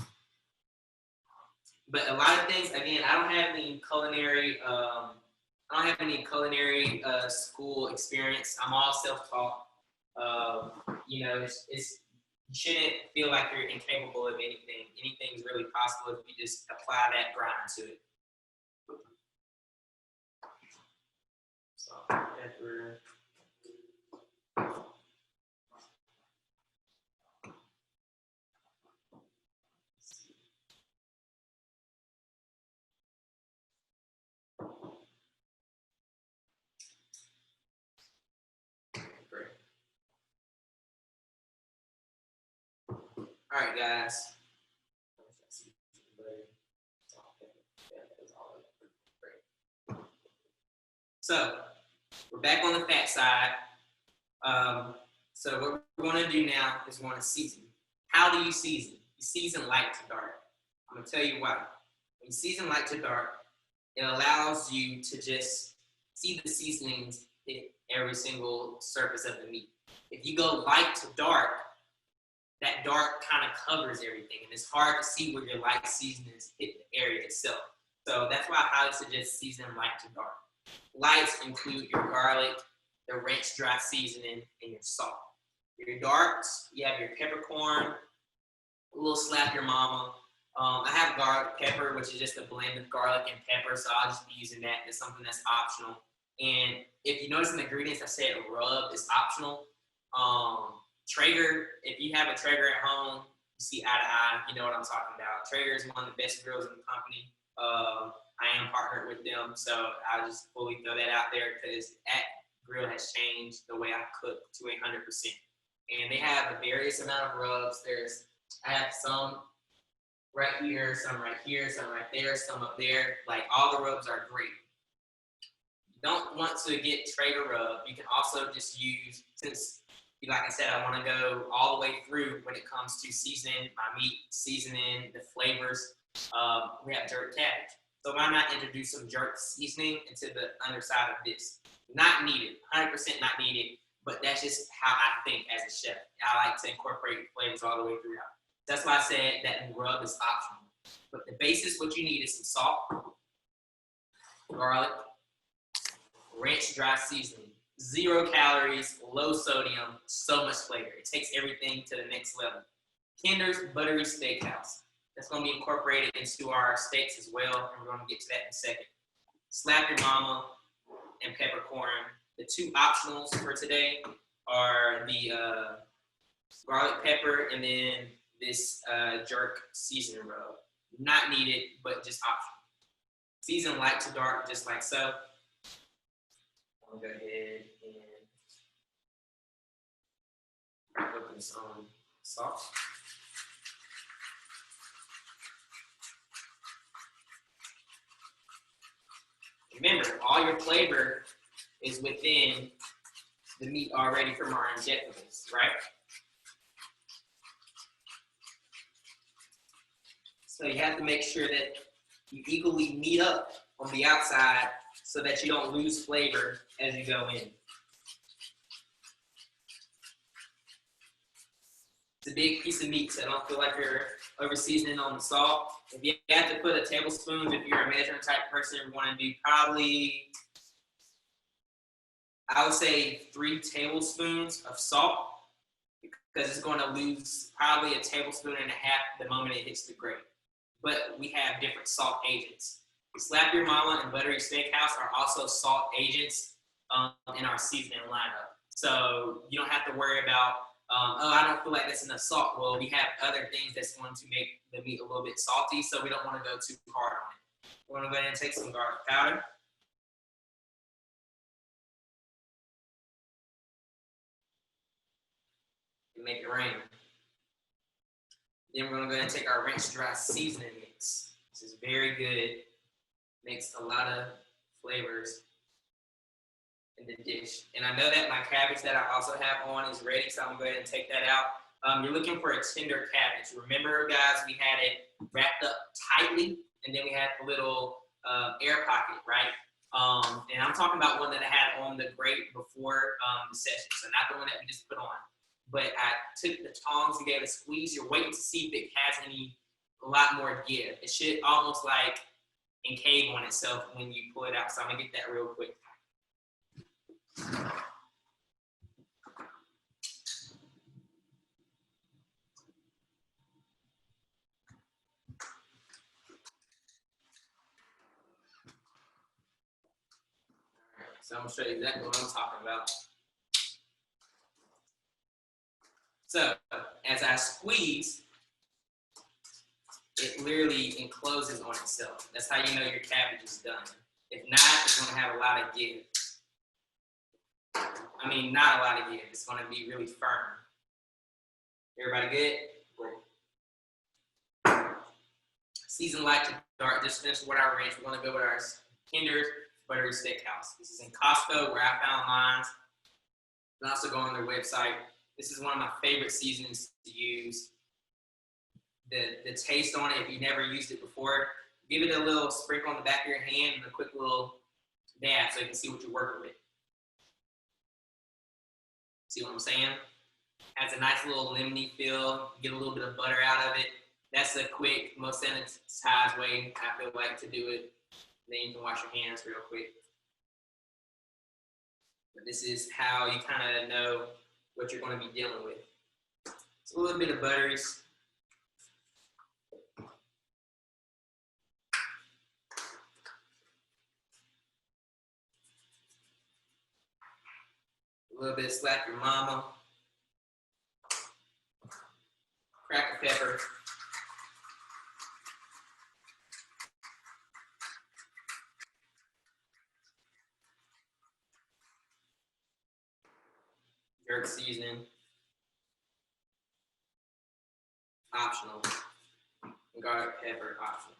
But a lot of things, again, I don't have any culinary school experience. I'm all self-taught. You know, you shouldn't feel like you're incapable of anything. Anything's really possible if you just apply that grind to it. So, pepper. All right, guys. So we're back on the fat side. So what we're going to do now is we're going to season. How do you season? You season light to dark. I'm going to tell you why. When you season light to dark, it allows you to just see the seasonings hit every single surface of the meat. If you go light to dark, that dark kind of covers everything, and it's hard to see where your light seasonings hit the area itself. So that's why I highly suggest seasoning light to dark. Lights include your garlic, the ranch dry seasoning, and your salt. Your darks, you have your peppercorn, a little slap your mama. I have garlic pepper, which is just a blend of garlic and pepper, so I'll just be using that. It's something that's optional. And if you notice in the ingredients, I said rub is optional. Traeger, if you have a Traeger at home, you see eye to eye, you know what I'm talking about. Traeger is one of the best grills in the company. I am partnered with them, so I'll just fully throw that out there because that grill has changed the way I cook to 100%. And they have a various amount of rubs. I have some right here, some right there, some up there. Like all the rubs are great. You don't want to get Traeger rub. You can also just use, since like I said, I want to go all the way through when it comes to seasoning my meat, seasoning the flavors. We have jerk cabbage. So why not introduce some jerk seasoning into the underside of this? Not needed, 100% not needed, but that's just how I think as a chef. I like to incorporate flavors all the way throughout. That's why I said that rub is optional. But the basis, what you need is some salt, garlic, ranch dry seasoning. 0 calories, low sodium, so much flavor. It takes everything to the next level. Kinder's Buttery Steakhouse. That's going to be incorporated into our steaks as well, and we're going to get to that in a second. Slap your mama and peppercorn. The 2 optionals for today are the garlic pepper and then this jerk seasoning rub. Not needed, but just optional. Season light to dark, just like so. I'll go ahead and open some salt. Remember, all your flavor is within the meat already from our injectables, right? So you have to make sure that you equally meet up on the outside so that you don't lose flavor as you go in. It's a big piece of meat, so don't feel like you're over seasoning on the salt. If you have to put a tablespoon, if you're a measuring type person, you want to do probably, I would say 3 tablespoons of salt, because it's going to lose probably a tablespoon and a half the moment it hits the grate. But we have different salt agents. Slap Your Mama and Buttery Steakhouse are also salt agents in our seasoning lineup. So you don't have to worry about, I don't feel like that's enough salt. Well, we have other things that's going to make the meat a little bit salty, so we don't want to go too hard on it. We're going to go ahead and take some garlic powder. And make it rain. Then we're going to go ahead and take our ranch dry seasoning mix. This is very good. Makes a lot of flavors in the dish. And I know that my cabbage that I also have on is ready, so I'm going to go ahead and take that out. You're looking for a tender cabbage. Remember, guys, we had it wrapped up tightly, and then we had a little air pocket, right? And I'm talking about one that I had on the grate before the session, so not the one that we just put on. But I took the tongs and gave it a squeeze. You're waiting to see if it has a lot more give. It should almost like encave on itself when you pull it out. So I'm gonna get that real quick. So I'm gonna show you exactly what I'm talking about. So as I squeeze, it literally encloses on itself. That's how you know your cabbage is done. If not, it's gonna have a lot of give. I mean, not a lot of give. It's gonna be really firm. Everybody good? Great. Season light to dark. Just finished with our ranch. We're gonna go with our Kinder's Buttery Steakhouse. This is in Costco where I found mine. You can also go on their website. This is one of my favorite seasonings to use. The taste on it, if you've never used it before, give it a little sprinkle on the back of your hand and a quick little dab so you can see what you're working with. See what I'm saying? Has a nice little lemony feel. Get a little bit of butter out of it. That's a quick, most sanitized way I feel like to do it. Then you can wash your hands real quick. But this is how you kind of know what you're going to be dealing with. It's a little bit of butteries. A little bit of Slap Your Mama. Crack a pepper. Jerk seasoning. Optional. And garlic pepper, optional.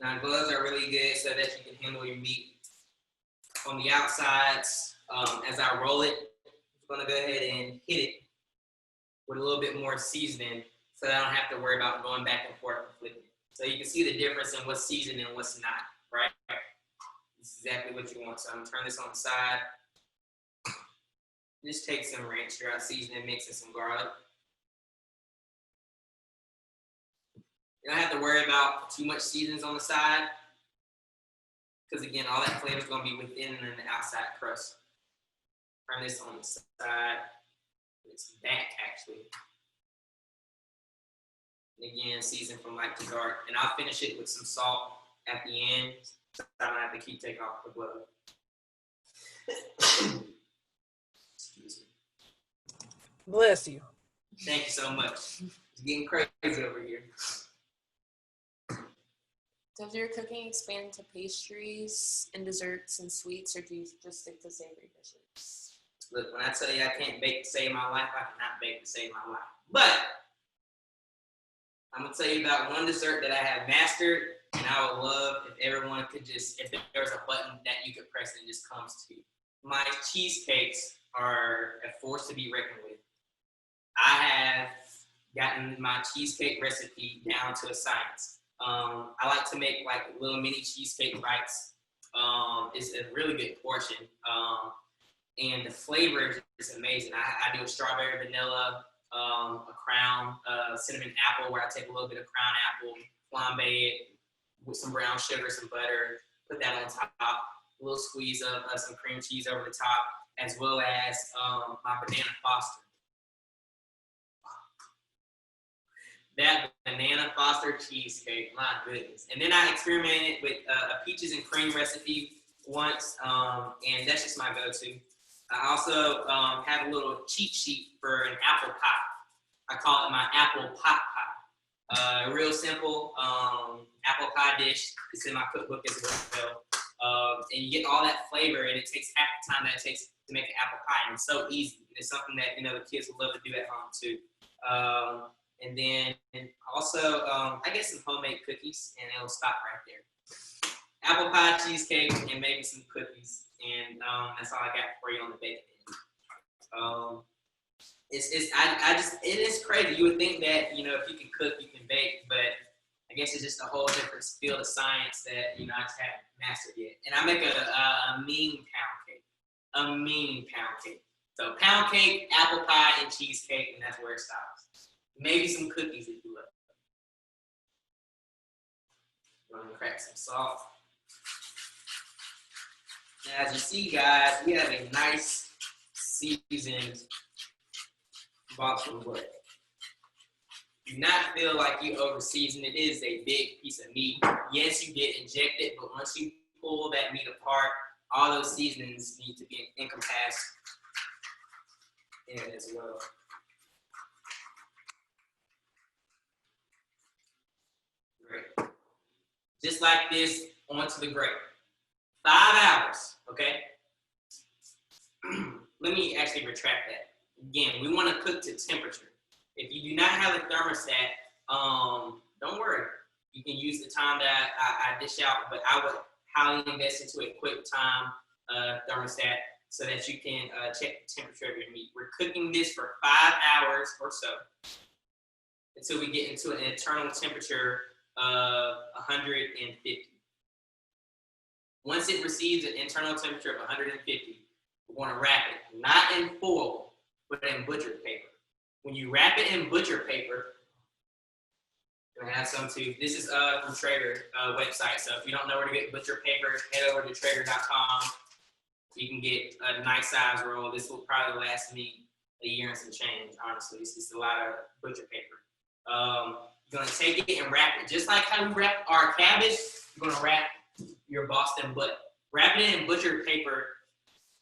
Now gloves are really good so that you can handle your meat. On the outsides, as I roll it, I'm gonna go ahead and hit it with a little bit more seasoning so that I don't have to worry about going back and forth and flipping it. So you can see the difference in what's seasoned and what's not, right? This is exactly what you want. So I'm gonna turn this on the side. Just take some ranch dry seasoning, mix and some garlic. You don't have to worry about too much seasonings on the side, because again, all that flavor is going to be within and the outside crust. Turn this on the side. It's back actually. And again, season from light to dark. And I'll finish it with some salt at the end, so I don't have to keep taking off the glove. Excuse me. Bless you. Thank you so much. It's getting crazy over here. Does your cooking expand to pastries and desserts and sweets, or do you just stick to savory dishes? Look, when I tell you I can't bake to save my life, I cannot bake to save my life. But I'm going to tell you about one dessert that I have mastered, and I would love if everyone could just, if there's a button that you could press and it just comes to you. My cheesecakes are a force to be reckoned with. I have gotten my cheesecake recipe down to a science. I like to make like little mini cheesecake bites. It's a really good portion. And the flavor is amazing. I do a strawberry vanilla, a crown, cinnamon apple, where I take a little bit of crown apple, flambe it, with some brown sugar, some butter, put that on top, a little squeeze of some cream cheese over the top, as well as my banana foster. That banana foster cheesecake, my goodness. And then I experimented with a peaches and cream recipe once, and that's just my go-to. I also have a little cheat sheet for an apple pie. I call it my apple pot pie. Real simple apple pie dish. It's in my cookbook as well. And you get all that flavor, and it takes half the time that it takes to make an apple pie. And it's so easy. It's something that the kids would love to do at home too. And then also, I get some homemade cookies, and it'll stop right there. Apple pie, cheesecake, and maybe some cookies, and that's all I got for you on the bacon end. It is crazy. You would think that if you can cook, you can bake, but I guess it's just a whole different field of science that I just haven't mastered yet. And I make a mean pound cake, So pound cake, apple pie, and cheesecake, and that's where it stops. Maybe some cookies if you love. I'm gonna crack some salt. Now, as you see, guys, we have a nice seasoned box of butter. Do not feel like you over-season. It is a big piece of meat. Yes, you get injected, but once you pull that meat apart, all those seasonings need to be encompassed in it as well. Great. Just like this, onto the grate. 5 hours, okay? Let me actually retract that. Again, we want to cook to temperature. If you do not have a thermostat, don't worry. You can use the time that I dish out, but I would highly invest into a quick time thermostat so that you can check the temperature of your meat. We're cooking this for 5 hours or so until we get into an internal temperature of 150. Once it receives an internal temperature of 150, we're going to wrap it, not in foil, but in butcher paper. When you wrap it in butcher paper, I'm gonna have some too. This is from Traeger website. So if you don't know where to get butcher paper, head over to Traeger.com. You can get a nice size roll. This will probably last me a year and some change, honestly. It's just a lot of butcher paper. You're gonna take it and wrap it. Just like how we wrap our cabbage, you're gonna wrap your Boston butt. Wrapping it in butcher paper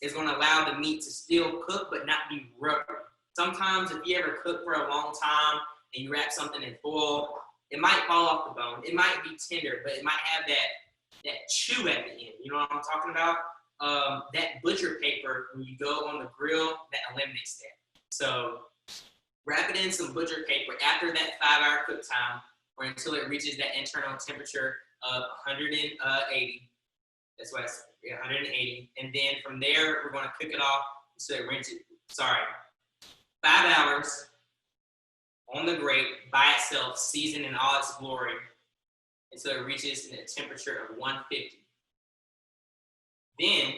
is gonna allow the meat to still cook but not be rubbery. Sometimes if you ever cook for a long time and you wrap something in foil, it might fall off the bone. It might be tender, but it might have that chew at the end. You know what I'm talking about? That butcher paper, when you go on the grill, that eliminates that. So wrap it in some butcher paper after that 5-hour cook time or until it reaches that internal temperature of 180. That's why it's 180. And then from there, we're going to cook it off so it rinses. 5 hours on the grate by itself, seasoned in all its glory, until it reaches a temperature of 150. Then,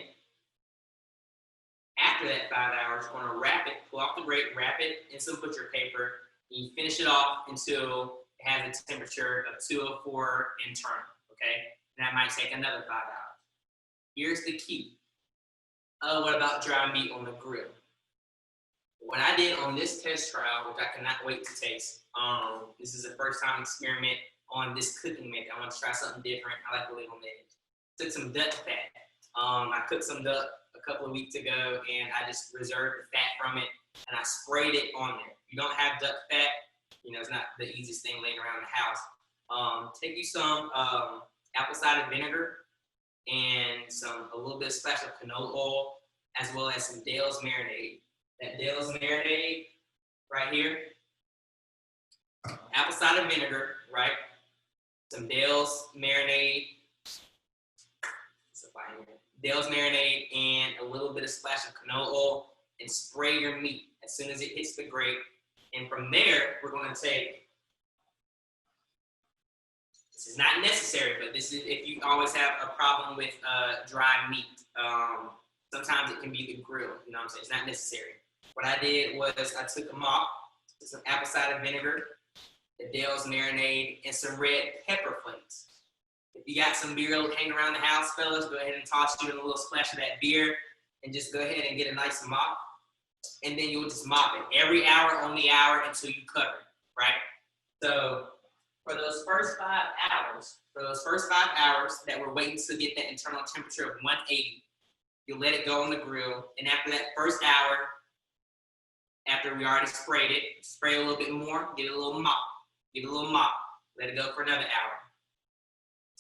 after that 5 hours, we're going to wrap it, pull off the grate, wrap it in some butcher paper, and you finish it off until it has a temperature of 204 internal, okay? And that might take another 5 hours. Here's the key. What about dry meat on the grill? What I did on this test trial, which I cannot wait to taste, this is a first time experiment on this cooking method. I want to try something different. I like to live on the edge. Took some duck fat. I cooked some duck a couple of weeks ago, and I just reserved the fat from it, and I sprayed it on there. If you don't have duck fat, it's not the easiest thing laying around the house. Take you some apple cider vinegar and a little bit of splash of canola oil, as well as some Dale's marinade. That Dale's marinade right here, apple cider vinegar, right? Some Dale's marinade, and a little bit of splash of canola oil, and spray your meat as soon as it hits the grate. And from there, we're going to take, this is not necessary, but this is if you always have a problem with dry meat. Sometimes it can be the grill, you know what I'm saying? It's not necessary. What I did was I took them off, some apple cider vinegar, the Dale's marinade, and some red pepper flakes. If you got some beer hanging around the house, fellas, go ahead and toss you in a little splash of that beer and just go ahead and get a nice mop. And then you'll just mop it every hour on the hour until you cover it, right? So for those first 5 hours, that we're waiting to get that internal temperature of 180, you'll let it go on the grill. And after that first hour, after we already sprayed it, spray a little bit more, give it a little mop, let it go for another hour.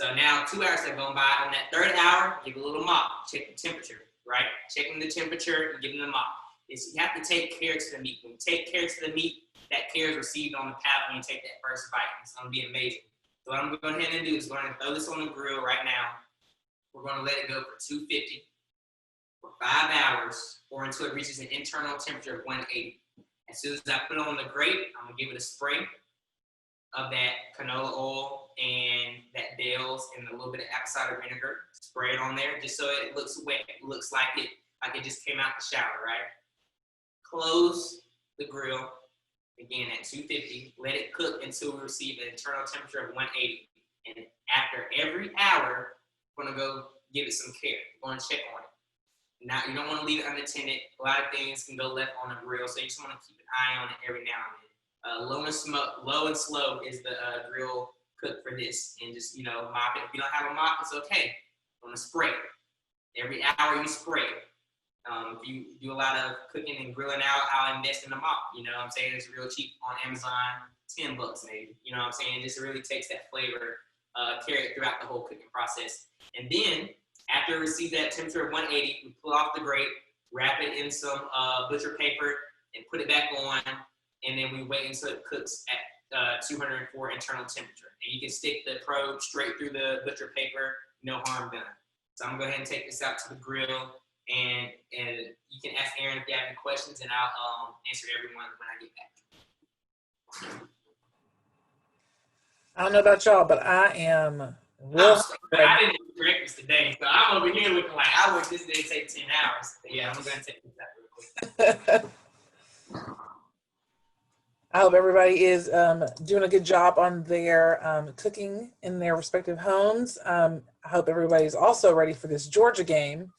So now 2 hours have gone by. On that third hour, give it a little mop, check the temperature, right? Checking the temperature and giving the mop. You have to take care to the meat. When you take care to the meat, that care is received on the palate when you take that first bite. It's going to be amazing. So what I'm going to go ahead and do is going to throw this on the grill right now. We're going to let it go for 250 for 5 hours or until it reaches an internal temperature of 180. As soon as I put it on the grate, I'm going to give it a spray of that canola oil and that Dale's and a little bit of apple cider vinegar. Spray it on there just so it looks wet. It looks like it just came out the shower, right? Close the grill again at 250. Let it cook until we receive an internal temperature of 180. And after every hour, we're gonna go give it some care. We're gonna check on it. Now, you don't want to leave it unattended. A lot of things can go left on the grill, so you just want to keep an eye on it every now and then. Low and slow is the grill cook for this, and just mop it. If you don't have a mop, it's okay. I'm gonna spray it. Every hour you spray it. If you do a lot of cooking and grilling out, I'll invest in a mop. You know what I'm saying? It's real cheap on Amazon, $10 maybe. You know what I'm saying? It just really takes that flavor, carry it throughout the whole cooking process. And then after we receive that temperature of 180, we pull off the grate, wrap it in some butcher paper, and put it back on. And then we wait until it cooks at 204 internal temperature. And you can stick the probe straight through the butcher paper, no harm done. So I'm gonna go ahead and take this out to the grill. And you can ask Aaron if you have any questions, and I'll answer everyone when I get back. I don't know about y'all, but I am real. I didn't eat breakfast today, so I'm over here looking like I wish this didn't take 10 hours. But yeah, I'm going to take this out real quick. I hope everybody is doing a good job on their cooking in their respective homes. I hope everybody's also ready for this Georgia game.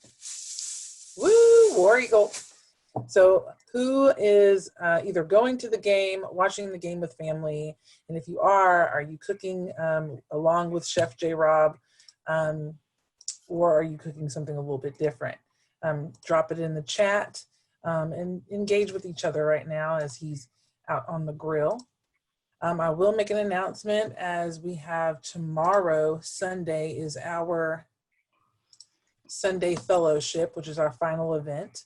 Woo, War Eagle. So who is either going to the game, watching the game with family, and if you are you cooking along with Chef JRob, or are you cooking something a little bit different? Drop it in the chat and engage with each other right now as he's out on the grill. I will make an announcement as we have tomorrow, Sunday, is our Sunday Fellowship, which is our final event.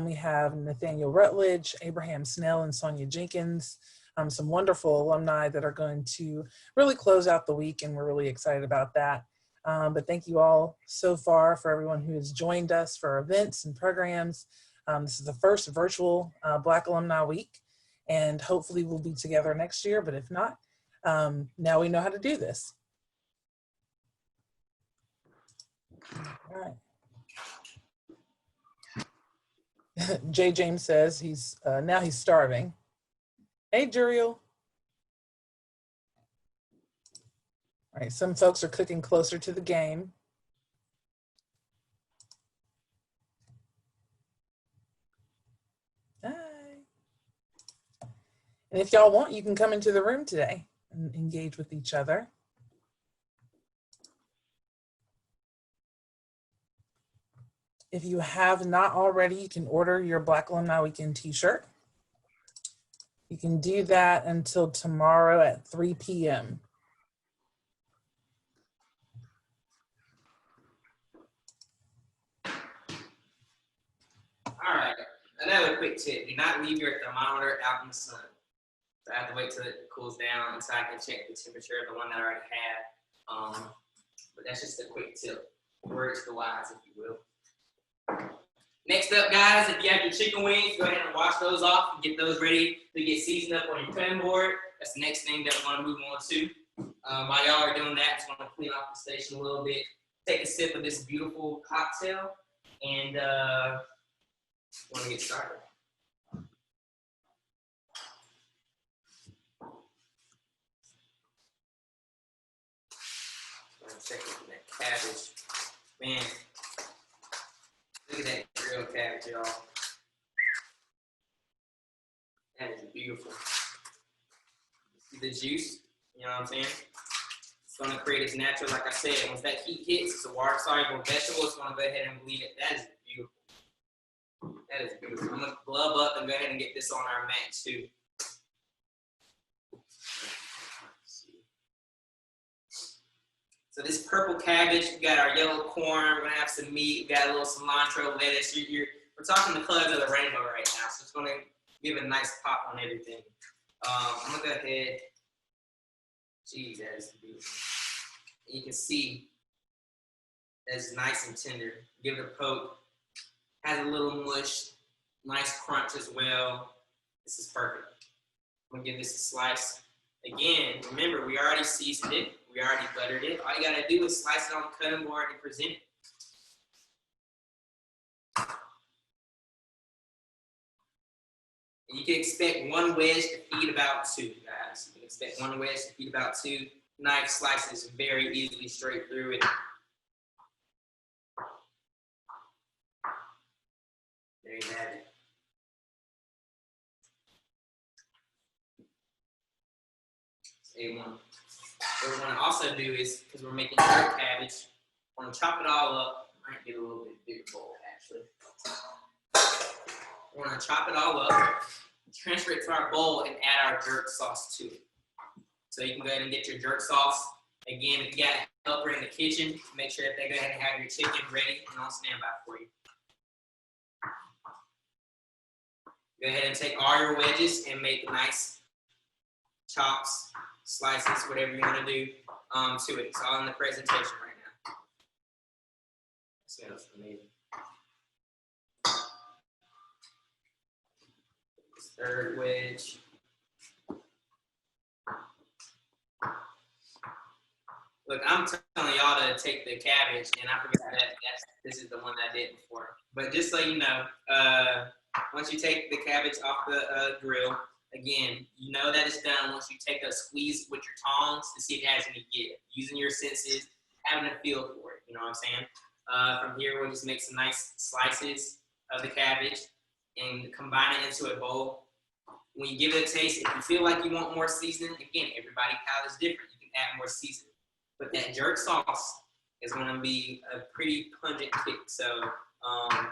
We have Nathaniel Rutledge, Abraham Snell, and Sonia Jenkins, some wonderful alumni that are going to really close out the week, and we're really excited about that. But thank you all so far for everyone who has joined us for events and programs. This is the first virtual Black Alumni Week, and hopefully we'll be together next year, but if not, now we know how to do this. All right. Jay James says he's now he's starving. Hey, Juriel. All right, some folks are cooking closer to the game. Hi. And if y'all want, you can come into the room today and engage with each other. If you have not already, you can order your Black Alumni Weekend t-shirt. You can do that until tomorrow at 3 p.m. All right, another quick tip. Do not leave your thermometer out in the sun. So I have to wait till it cools down until I can check the temperature of the one that I already had. But that's just a quick tip. Words to wise, if you will. Next up, guys, if you have your chicken wings, go ahead and wash those off and get those ready to get seasoned up on your cutting board. That's the next thing that we're going to move on to. While y'all are doing that, just want to clean off the station a little bit, take a sip of this beautiful cocktail, and want to get started. Check that cabbage. Man, look at that grilled cabbage, y'all. That is beautiful. See the juice? You know what I'm saying? It's going to create its natural, like I said, once that heat hits, it's a water-soluble vegetable. It's going to go ahead and bleed it. That is beautiful. That is beautiful. I'm going to glove up and go ahead and get this on our mat, too. So this purple cabbage, we got our yellow corn, we're gonna have some meat, we got a little cilantro, lettuce. We're talking the colors of the rainbow right now, so it's gonna give a nice pop on everything. I'm gonna go ahead. Geez, that is beautiful. And you can see that's nice and tender. Give it a poke. Has a little mush, nice crunch as well. This is perfect. I'm gonna give this a slice. Again, remember, we already seasoned it. We already buttered it. All you gotta do is slice it on the cutting board and present it. And you can expect one wedge to feed about two, guys. You can expect one wedge to feed about two. Knife slices very easily straight through it. There you have it. A1. What we're going to also do is, because we're making jerk cabbage, we're going to chop it all up. Might get a little bit bigger bowl, actually. We're going to chop it all up, transfer it to our bowl, and add our jerk sauce to it. So you can go ahead and get your jerk sauce. Again, if you got a helper in the kitchen, make sure that they go ahead and have your chicken ready and on standby for you. Go ahead and take all your wedges and make nice chops, slices, whatever you want to do to it. It's all in the presentation right now. It smells amazing. This third wedge. Look, I'm telling y'all to take the cabbage, and I forgot that this is the one that I did before. But just so you know, once you take the cabbage off the grill, again, you know that it's done once you take a squeeze with your tongs to see if it has any give. Using your senses, having a feel for it, you know what I'm saying? From here, we'll just make some nice slices of the cabbage and combine it into a bowl. When you give it a taste, if you feel like you want more seasoning, again, everybody's palate is different. You can add more seasoning. But that jerk sauce is going to be a pretty pungent kick. So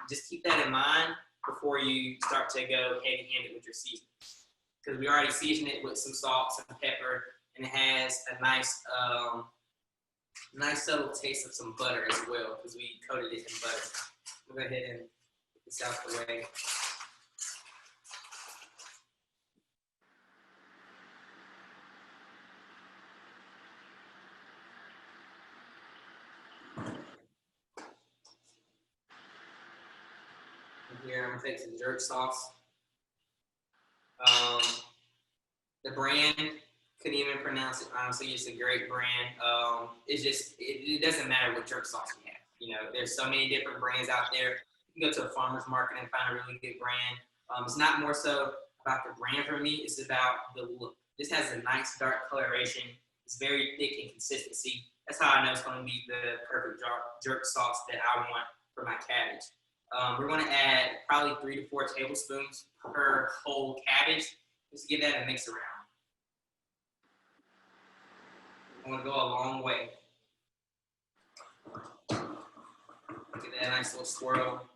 just keep that in mind before you start to go heavy-handed with your seasoning. Because we already seasoned it with some salt, some pepper, and it has a nice, nice subtle taste of some butter as well, because we coated it in butter. We'll go ahead and get this out the way. Here, I'm gonna take some jerk sauce. The brand, couldn't even pronounce it, honestly. It's a great brand. It's just, it doesn't matter what jerk sauce you have. You know, there's so many different brands out there. You can go to a farmer's market and find a really good brand. It's not more so about the brand for me, it's about the look. This has a nice dark coloration. It's very thick in consistency. That's how I know it's gonna be the perfect jerk sauce that I want for my cabbage. We're going to add probably 3 to 4 tablespoons per whole cabbage. Just give that a mix around. I'm going to go a long way. Get that nice little swirl.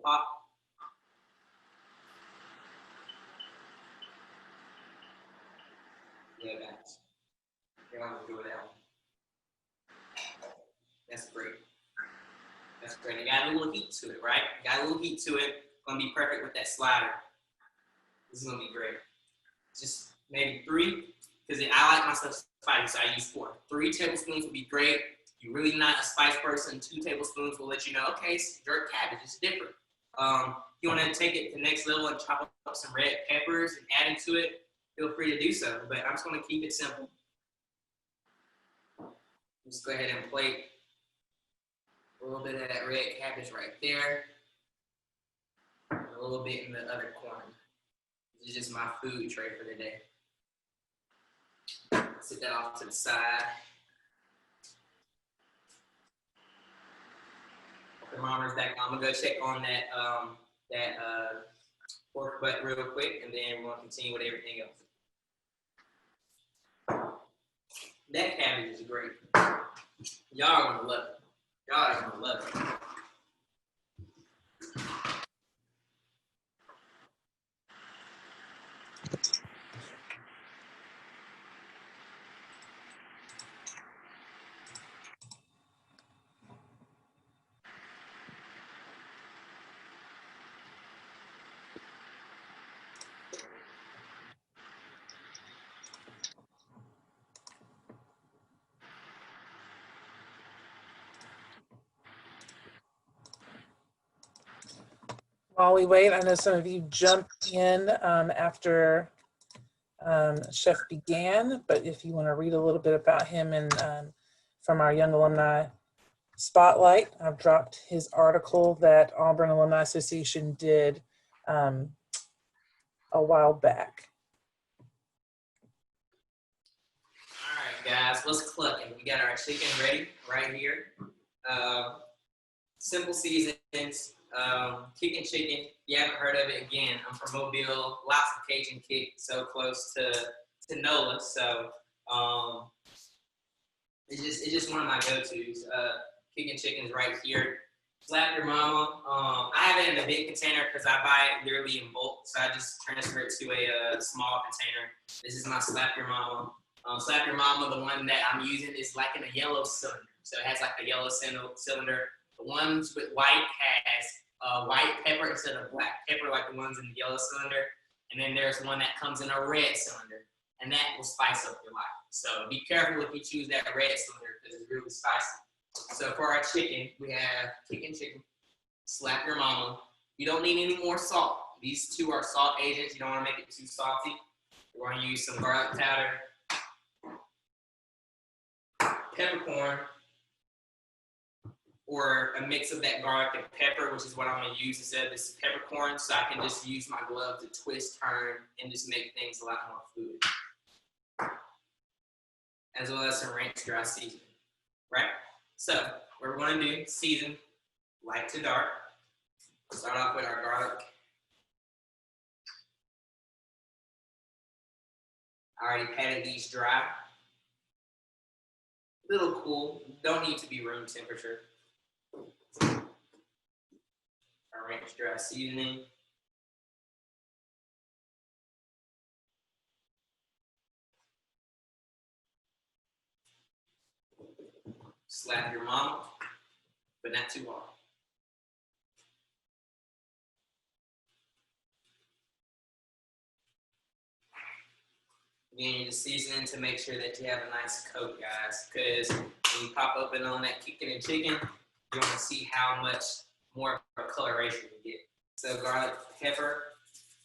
Pop. Yeah, guys. Here, I'm gonna do it out. That's great. That's great. It got a little heat to it, right? It got a little heat to it. Gonna be perfect with that slider. This is gonna be great. Just maybe 3, because I like my stuff spicy, so I use 4. 3 tablespoons would be great. If you're really not a spice person, 2 tablespoons will let you know, okay, it's jerk cabbage, it's different. If you want to take it to the next level and chop up some red peppers and add into it, feel free to do so, but I'm just going to keep it simple. Just go ahead and plate a little bit of that red cabbage right there. A little little bit in the other corner. This is just my food tray for the day. Sit that off to the side. Thermometer's back. I'm gonna go check on that pork butt real quick, and then we're gonna continue with everything else. That cabbage is great. Y'all are gonna love it. Y'all are gonna love it. While we wait, I know some of you jumped in after Chef began, but if you want to read a little bit about him and from our Young Alumni Spotlight, I've dropped his article that Auburn Alumni Association did a while back. All right, guys, what's clucking? We got our chicken ready right here. Simple seasons. Kicking chicken. If you haven't heard of it, again, I'm from Mobile. Lots of Cajun kick, so close to NOLA. So it's just one of my go-tos. Kicking chicken's right here. Slap your mama. I have it in a big container because I buy it literally in bulk. So I just transfer it to a small container. This is my slap your mama. Slap your mama, the one that I'm using is like in a yellow cylinder. So it has like a yellow cylinder. The ones with white has white pepper instead of black pepper, like the ones in the yellow cylinder. And then there's one that comes in a red cylinder, and that will spice up your life. So be careful if you choose that red cylinder because it's really spicy. So for our chicken, we have kicking chicken, slap your mama. You don't need any more salt. These two are salt agents. You don't want to make it too salty. We're going to use some garlic powder, peppercorn, or a mix of that garlic and pepper, which is what I'm going to use instead of this peppercorn, so I can just use my glove to twist, turn, and just make things a lot more fluid. As well as some ranch dry seasoning, right? So what we're going to do, season light to dark. Start off with our garlic. I already patted these dry. A little cool, don't need to be room temperature. Our ranch dry seasoning. Slap your mama, but not too hard. Again, you're just seasoning to make sure that you have a nice coat, guys, because when you pop open on that kicking and chicken, you want to see how much more of a coloration you get. So garlic pepper,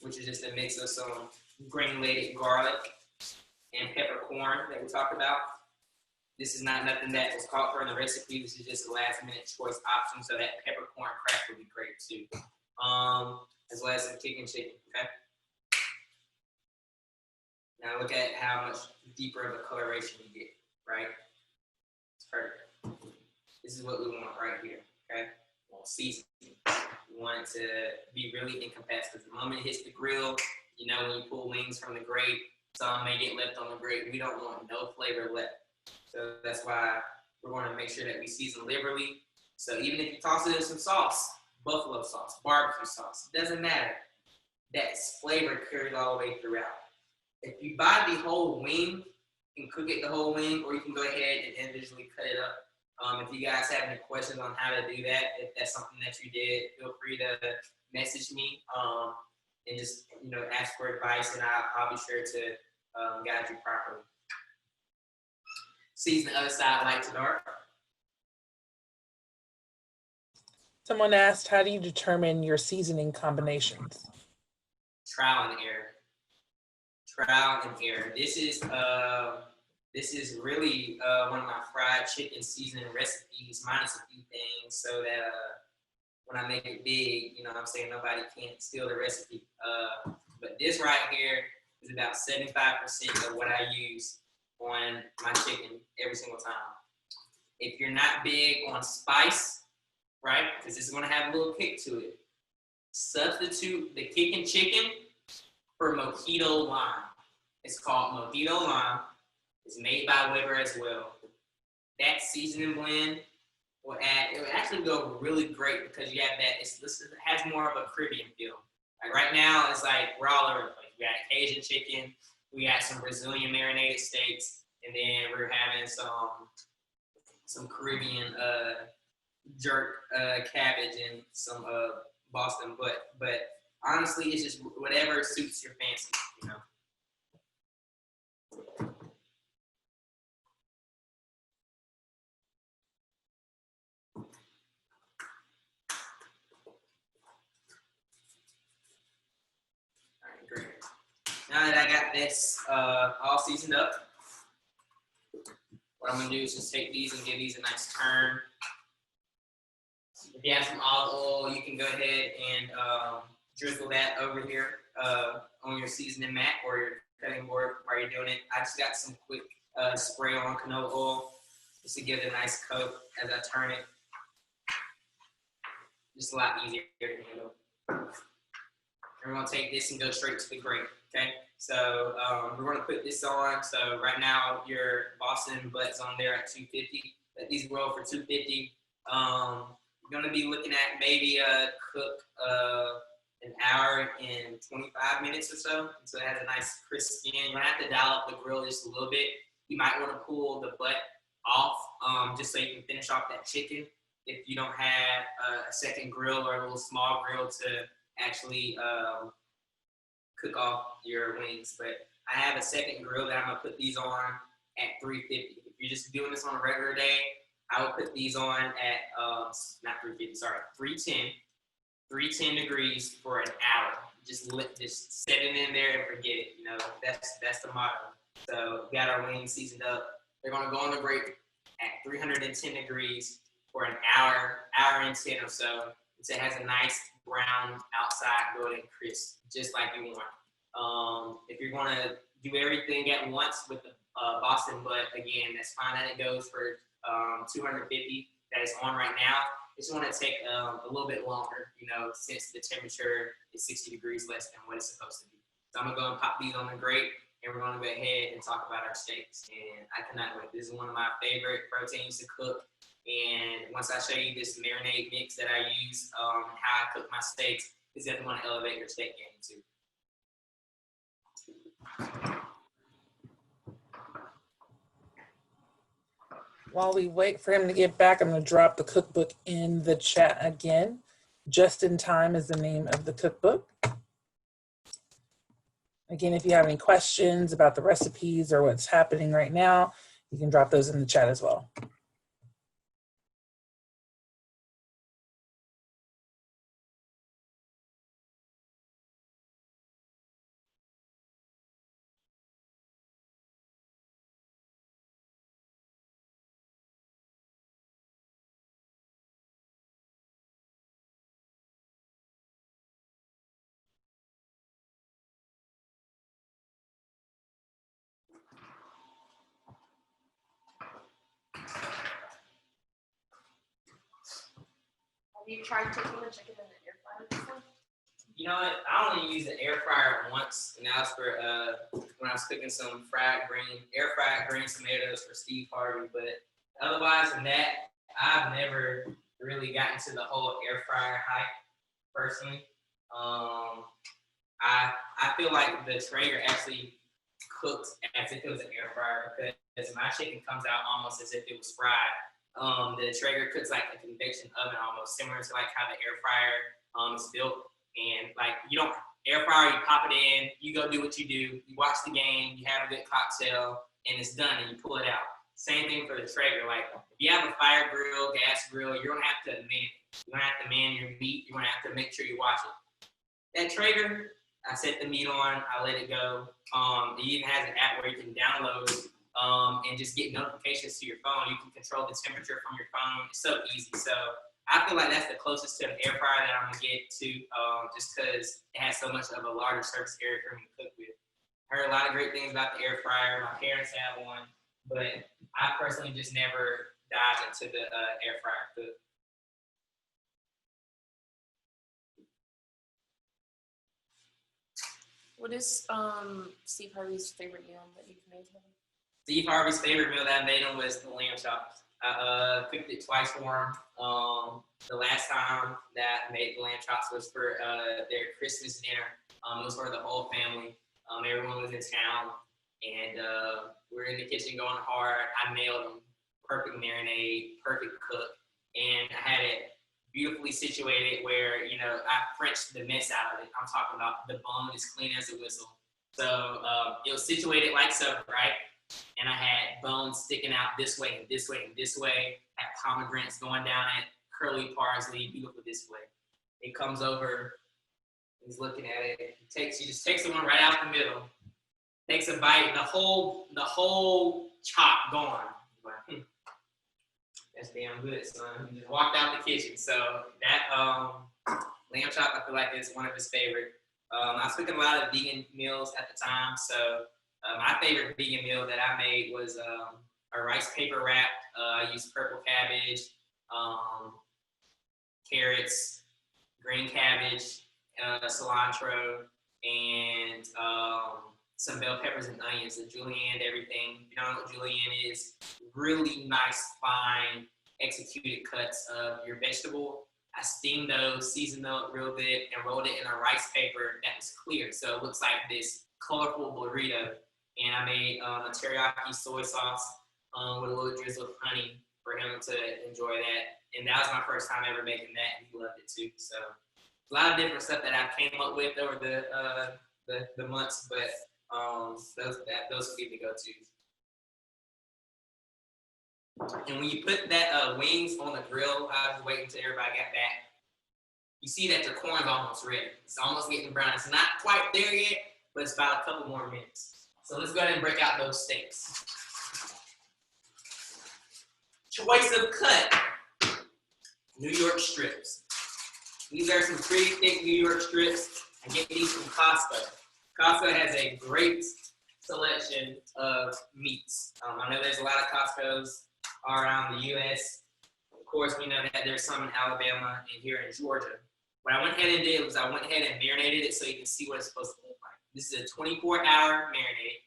which is just a mix of some granulated garlic and peppercorn that we talked about. This is not nothing that was called for in the recipe. This is just a last minute choice option, so that peppercorn crack would be great too. As well as some kicking chicken, okay? Now look at how much deeper of a coloration you get, right? It's perfect. This is what we want right here, okay? We want seasoning. We want it to be really encompassed because the moment it hits the grill, you know, when you pull wings from the grate, some may get left on the grate. We don't want no flavor left. So that's why we're going to make sure that we season liberally. So even if you toss it in some sauce, buffalo sauce, barbecue sauce, it doesn't matter. That flavor carries all the way throughout. If you buy the whole wing, you can cook it the whole wing, or you can go ahead and individually cut it up. If you guys have any questions on how to do that, if that's something that you did, feel free to message me and just ask for advice, and I'll be sure to guide you properly. Season the other side light to dark. Someone asked, how do you determine your seasoning combinations? Trial and error. Trial and error. This is really one of my fried chicken seasoning recipes, minus a few things, so that when I make it big, you know what I'm saying, nobody can steal the recipe. But this right here is about 75% of what I use on my chicken every single time. If you're not big on spice, right, because this is gonna have a little kick to it, substitute the kicking chicken for mojito lime. It's called mojito lime. It's made by Weber as well. That seasoning blend will actually go really great because you have that, it has more of a Caribbean feel. Like right now, it's like we're all over the place. We got Cajun chicken, we got some Brazilian marinated steaks, and then we're having some Caribbean jerk cabbage and some Boston butt. But honestly, it's just whatever suits your fancy, you know. All right, great. Now that I got this all seasoned up, what I'm gonna do is just take these and give these a nice turn. If you have some olive oil, you can go ahead and drizzle that over here on your seasoning mat or your cutting board while you're doing it. I just got some quick spray on canola oil just to give it a nice coat as I turn it. Just a lot easier to handle. And we're gonna take this and go straight to the grate, okay? So we're gonna put this on. So right now your Boston butt's on there at 250. Let these roll for 250. We're gonna be looking at maybe cook an hour and 25 minutes or so. So it has a nice crisp skin. You're gonna have to dial up the grill just a little bit. You might wanna pull the butt off just so you can finish off that chicken. If you don't have a second grill or a little small grill to actually cook off your wings. But I have a second grill that I'm gonna put these on at 350. If you're just doing this on a regular day, I would put these on at, not 350, sorry, 310 degrees for an hour. Just set it in there and forget it. You know, that's the motto. So we got our wings seasoned up. They're gonna go on the grate at 310 degrees for an hour and 10 or so. So it has a nice brown outside, golden crisp, just like you want. If you're gonna do everything at once with the Boston butt, again, that's fine that it goes for 250 that is on right now. It's going to take a little bit longer, you know, since the temperature is 60 degrees less than what it's supposed to be. So I'm going to go and pop these on the grate, and we're going to go ahead and talk about our steaks. And I cannot wait. This is one of my favorite proteins to cook. And once I show you this marinade mix that I use, how I cook my steaks, it's definitely going to elevate your steak game too. While we wait for him to get back, I'm going to drop the cookbook in the chat again. Just in Time is the name of the cookbook. Again, if you have any questions about the recipes or what's happening right now, you can drop those in the chat as well. Have you tried cooking the chicken in the air fryer before? You know what? I only used an air fryer once, and that was for when I was cooking some air fried green tomatoes for Steve Harvey. But otherwise than that, I've never really gotten to the whole air fryer hype personally. I feel like the Traeger actually cooked as if it was an air fryer because my chicken comes out almost as if it was fried. The Traeger cooks like a convection oven almost, similar to like how the air fryer is built. And like you don't air fryer, you pop it in, you go do what you do, you watch the game, you have a good cocktail, and it's done, and you pull it out. Same thing for the Traeger. Like if you have a fire grill, gas grill, you don't have to man it. You don't have to man your meat. You're gonna have to make sure you watch it. That Traeger, I set the meat on, I let it go. It even has an app where you can download and just get notifications to your phone. You can control the temperature from your phone. It's so easy. So I feel like that's the closest to an air fryer that I'm gonna get to, just because it has so much of a larger surface area for me to cook with. I heard a lot of great things about the air fryer. My parents have one, but I personally just never dived into the air fryer cook. What is Steve Harvey's favorite meal that you've made him? Steve Harvey's favorite meal that I made him was the lamb chops. I cooked it twice for him. The last time that I made the lamb chops was for their Christmas dinner. It was for the whole family. Everyone was in town, and we were in the kitchen going hard. I nailed them. Perfect marinade, perfect cook, and I had it beautifully situated where, you know, I Frenched the mess out of it. I'm talking about the bone is clean as a whistle. So it was situated like so, right? And I had bones sticking out this way and this way and this way. Had pomegranates going down it, curly parsley, beautiful this way. It comes over, he's looking at it. He just takes the one right out the middle, takes a bite, the whole chop gone. Like, that's damn good, son. He just walked out the kitchen. So that lamb chop, I feel like is one of his favorite. I was cooking a lot of vegan meals at the time, so my favorite vegan meal that I made was a rice paper wrap. I used purple cabbage, carrots, green cabbage, cilantro, and some bell peppers and onions, the julienne, everything. If you don't know what julienne is, really nice, fine, executed cuts of your vegetable. I steamed those, seasoned them real good, and rolled it in a rice paper that was clear. So it looks like this colorful burrito. And I made a teriyaki soy sauce with a little drizzle of honey for him to enjoy that. And that was my first time ever making that, and he loved it too. So a lot of different stuff that I came up with over the months, but those would be the go-tos. And when you put that wings on the grill, I was waiting until everybody got back. You see that your corn's almost ready. It's almost getting brown. It's not quite there yet, but it's about a couple more minutes. So let's go ahead and break out those steaks. Choice of cut, New York strips. These are some pretty thick New York strips. I get these from Costco. Costco has a great selection of meats. I know there's a lot of Costco's all around the U.S. Of course, we know that there's some in Alabama and here in Georgia. What I went ahead and did was I went ahead and marinated it so you can see what it's supposed to look like. This is a 24-hour marinade.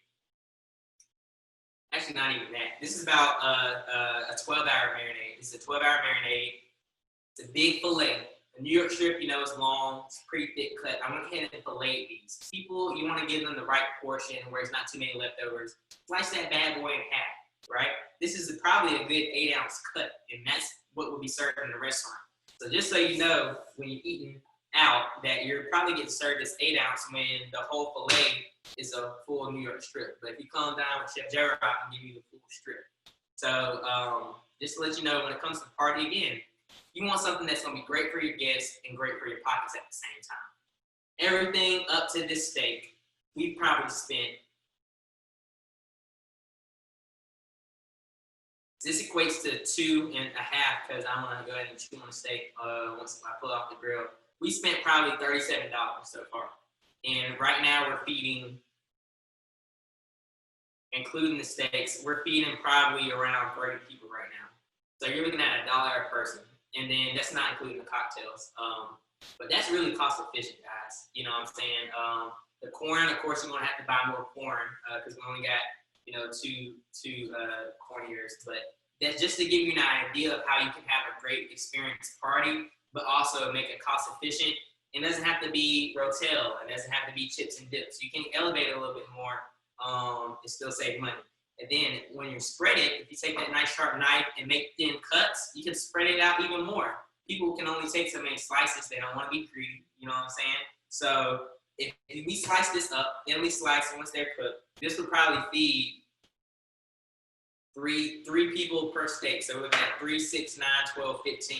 Actually, not even that. This is about a 12-hour marinade. This is a 12-hour marinade. It's a big fillet. The New York strip, you know, is long. It's pretty thick cut. I went ahead and filleted these. People, you want to give them the right portion where it's not too many leftovers. Slice that bad boy in half, right? This is probably a good 8-ounce cut, and that's what will be served in the restaurant. So just so you know, when you're eating out, that you're probably getting served this 8-ounce when the whole fillet is a full New York strip. But if you come down with Chef JRob, I can give you the full strip. So just to let you know, when it comes to party again, you want something that's going to be great for your guests and great for your pockets at the same time. Everything up to this steak, we probably spent. This equates to 2.5 because I want to go ahead and chew on the steak once I pull off the grill. We spent probably $37 so far. And right now we're feeding, including the steaks, we're feeding probably around 30 people right now. So you're looking at $1 a person. And then that's not including the cocktails. But that's really cost efficient, guys. You know what I'm saying? The corn, of course, you're going to have to buy more corn because we only got, you know, two corn ears. But that's just to give you an idea of how you can have a great experience party, but also make it cost efficient. It doesn't have to be rotel. It doesn't have to be chips and dips. You can elevate it a little bit more and still save money. And then when you spread it, if you take that nice sharp knife and make thin cuts, you can spread it out even more. People can only take so many slices. They don't want to be greedy. You know what I'm saying? So if we slice this up, then we slice once they're cooked, this would probably feed three people per steak. So we're looking at 3, 6, 9, 12, 15.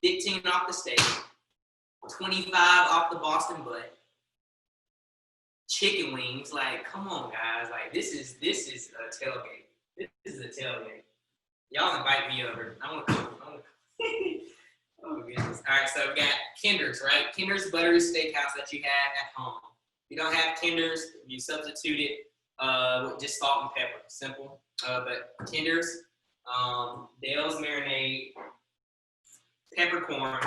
15 off the steak, 25 off the Boston butt. Chicken wings, like, come on, guys. Like, this is a tailgate. This is a tailgate. Y'all invite me over. I want to cook. Oh goodness. All right, so we got Kinder's, right? Kinder's buttery steakhouse that you have at home. If you don't have Kinder's, you substitute it with just salt and pepper. Simple. But Kinder's, Dale's marinade, peppercorn,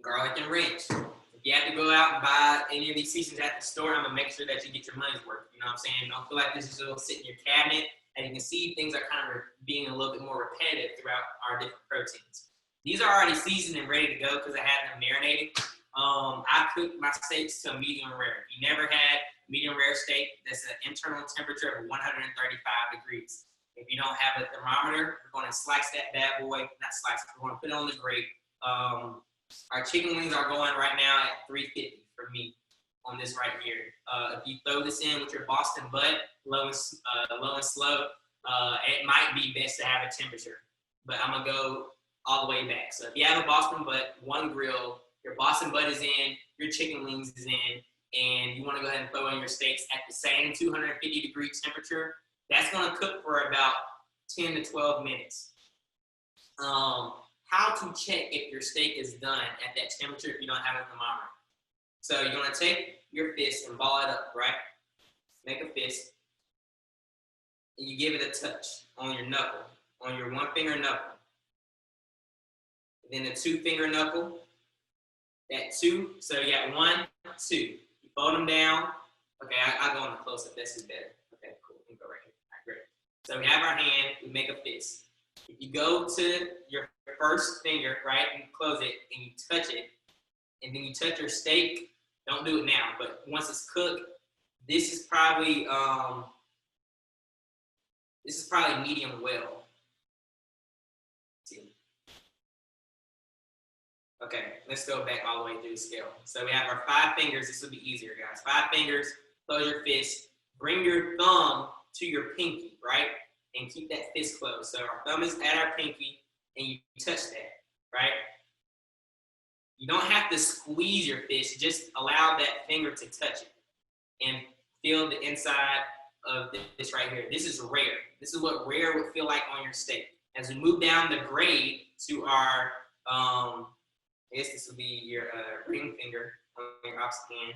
garlic and ranch. If you have to go out and buy any of these seasons at the store, I'm gonna make sure that you get your money's worth. You know what I'm saying? Don't feel like this is gonna sit in your cabinet. And you can see things are kind of being a little bit more repetitive throughout our different proteins. These are already seasoned and ready to go because I had them marinating. I cooked my steaks to a medium rare. If you never had medium rare steak, that's an internal temperature of 135 degrees. If you don't have a thermometer, we're going to slice that bad boy, not slice it, we're going to put it on the grate. Our chicken wings are going right now at 350 for me on this right here. If you throw this in with your Boston butt, low and slow, it might be best to have a temperature, but I'm gonna go all the way back. So if you have a Boston butt, one grill, your Boston butt is in, your chicken wings is in, and you wanna go ahead and throw in your steaks at the same 250 degree temperature, that's gonna cook for about 10 to 12 minutes. How to check if your steak is done at that temperature if you don't have a thermometer. So you're gonna take your fist and ball it up, right? Make a fist. And you give it a touch on your knuckle, on your one finger knuckle. And then the two finger knuckle, that two, so you got 1, 2. You fold them down. Okay, I'll go on the close up, this is better. Okay, cool, we can go right here, all right, great. So we have our hand, we make a fist. If you go to your first finger, right, and close it, and you touch it, and then you touch your steak, don't do it now, but once it's cooked, this is probably medium well. See. Okay, let's go back all the way through the scale. So we have our 5 fingers. This will be easier, guys. 5 fingers, close your fist, bring your thumb to your pinky, right? And keep that fist closed. So our thumb is at our pinky, and you touch that, right? You don't have to squeeze your fist, just allow that finger to touch it and feel the inside of this right here. This is rare. This is what rare would feel like on your steak. As we move down the grade to our, I guess this will be your ring finger on your opposite hand.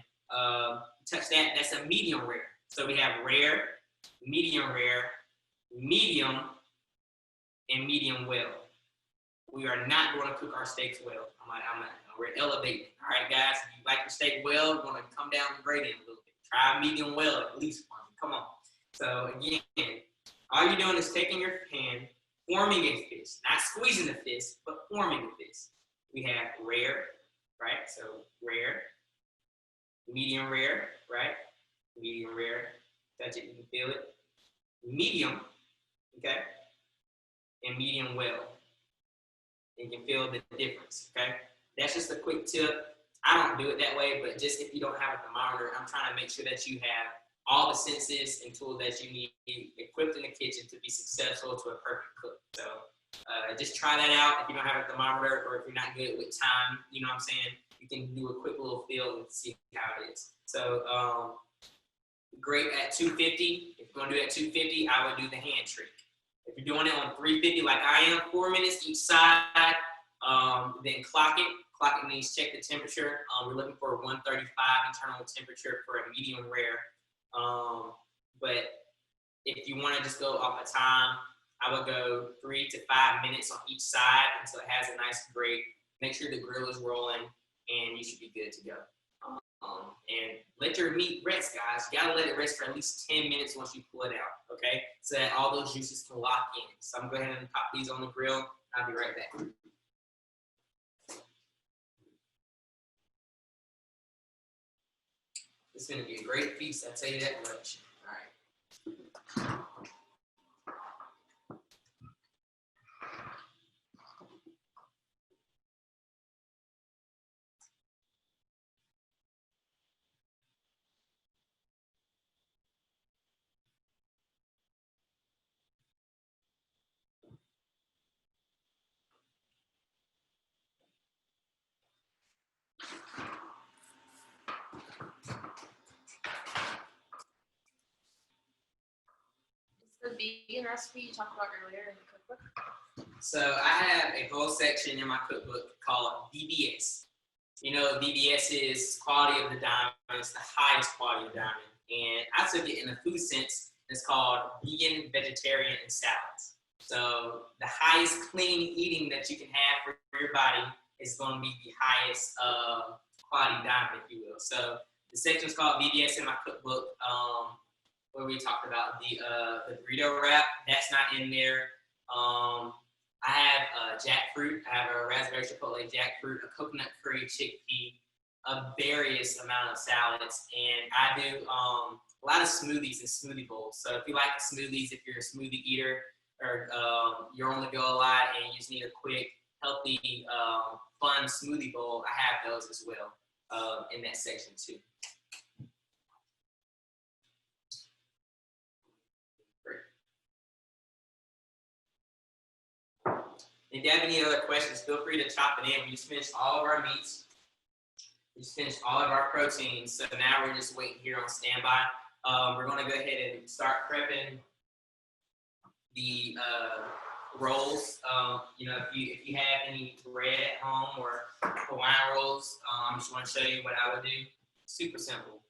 Touch that, that's a medium rare. So we have rare, medium, and medium well. We are not going to cook our steaks well. We're elevating. All right, guys, if you like your steak well, we're going to come down the grade in a little bit. Try medium well at least for me. Come on. So again, all you're doing is taking your hand, forming a fist, not squeezing the fist, but forming a fist. We have rare, right? So rare, medium rare, right? Medium rare. Touch it, you can feel it. Medium, okay? And medium well. You can feel the difference, okay? That's just a quick tip. I don't do it that way, but just if you don't have a thermometer, I'm trying to make sure that you have all the senses and tools that you need equipped in the kitchen to be successful to a perfect cook. So just try that out if you don't have a thermometer or if you're not good with time, you know what I'm saying? You can do a quick little feel and see how it is. So great at 250. If you're gonna do it at 250, I would do the hand trick. If you're doing it on 350 like I am, 4 minutes each side, then clock it. Clock it means check the temperature. We're looking for 135 internal temperature for a medium rare. But if you want to just go off of time, I would go 3 to 5 minutes on each side until it has a nice grate. Make sure the grill is rolling, and you should be good to go. And let your meat rest, guys. You gotta let it rest for at least 10 minutes once you pull it out, okay? So that all those juices can lock in. So I'm going to go ahead and pop these on the grill. I'll be right back. It's gonna be a great feast, I'll tell you that much. All right. The vegan recipe you talked about earlier in the cookbook? So I have a whole section in my cookbook called VBS. You know, VBS is quality of the diamond. It's the highest quality of diamond. And I took it in a food sense. It's called vegan, vegetarian, and salads. So the highest clean eating that you can have for your body is going to be the highest quality diamond, if you will. So the section is called VBS in my cookbook, where we talked about the burrito wrap. That's not in there. I have jackfruit. I have a raspberry chipotle jackfruit, a coconut curry chickpea, a various amount of salads, and I do a lot of smoothies and smoothie bowls. So if you like smoothies, if you're a smoothie eater, or you're on the go a lot and you just need a quick, healthy, fun smoothie bowl, I have those as well in that section too. If you have any other questions, feel free to chop it in. We just finished all of our meats. We just finished all of our proteins. So now we're just waiting here on standby. We're going to go ahead and start prepping the rolls. You know, if you have any bread at home or Hawaiian rolls, I just want to show you what I would do. Super simple.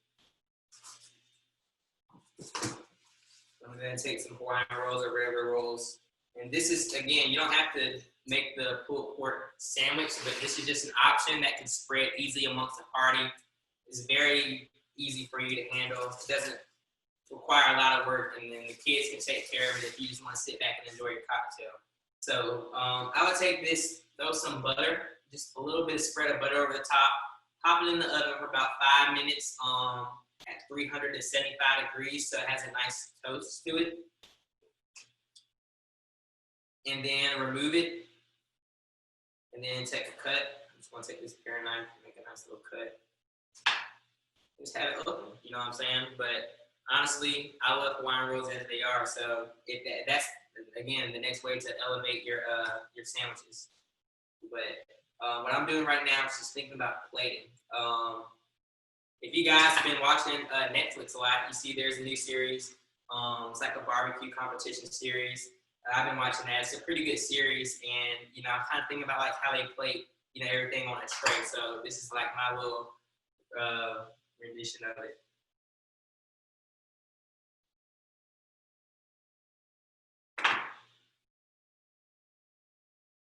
I'm going to go ahead and take some Hawaiian rolls or regular rolls. And this is, again, you don't have to make the pulled pork sandwich, but this is just an option that can spread easily amongst the party. It's very easy for you to handle. It doesn't require a lot of work, and then the kids can take care of it if you just want to sit back and enjoy your cocktail. So I would take this, throw some butter, just a little bit of spread of butter over the top, pop it in the oven for about 5 minutes at 375 degrees so it has a nice toast to it. And then remove it, and then take a cut. I'm just gonna take this paring knife and make a nice little cut. Just have it open, you know what I'm saying? But honestly, I love Hawaiian rolls as they are, so that's, again, the next way to elevate your sandwiches. But what I'm doing right now is just thinking about plating. If you guys have been watching Netflix a lot, you see there's a new series. It's like a barbecue competition series. I've been watching that. It's a pretty good series, and you know, I'm kind of thinking about like how they plate, you know, everything on a tray. So this is like my little rendition of it.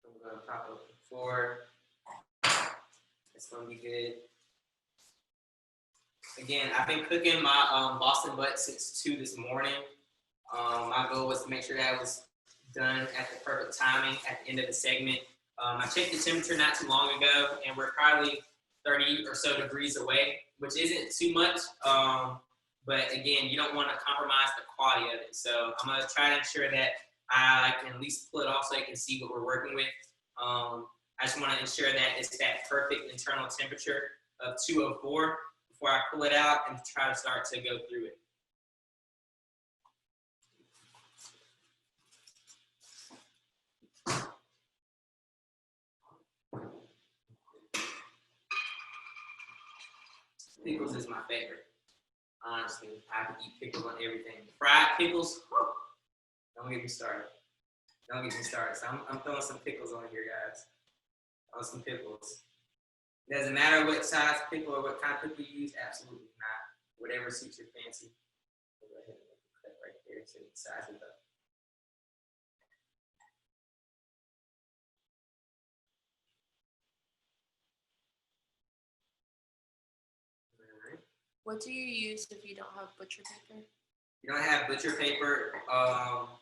I'm gonna pop up the 4. It's gonna be good. Again, I've been cooking my Boston butt since 2 this morning. My goal was to make sure that was done at the perfect timing at the end of the segment. I checked the temperature not too long ago, and we're probably 30 or so degrees away, which isn't too much. But again, you don't want to compromise the quality of it. So I'm going to try to ensure that I can at least pull it off so I can see what we're working with. I just want to ensure that it's that perfect internal temperature of 204 before I pull it out and try to start to go through it. Pickles is my favorite. Honestly, I can eat pickles on everything. Fried pickles, whew, don't get me started. Don't get me started. So I'm throwing some pickles on here, guys. On some pickles. It doesn't matter what size pickle or what kind of pickle you use, absolutely not. Whatever suits your fancy. I'll go ahead and make a cut right there so you can size it up. What do you use if you don't have butcher paper? You don't have butcher paper. I'll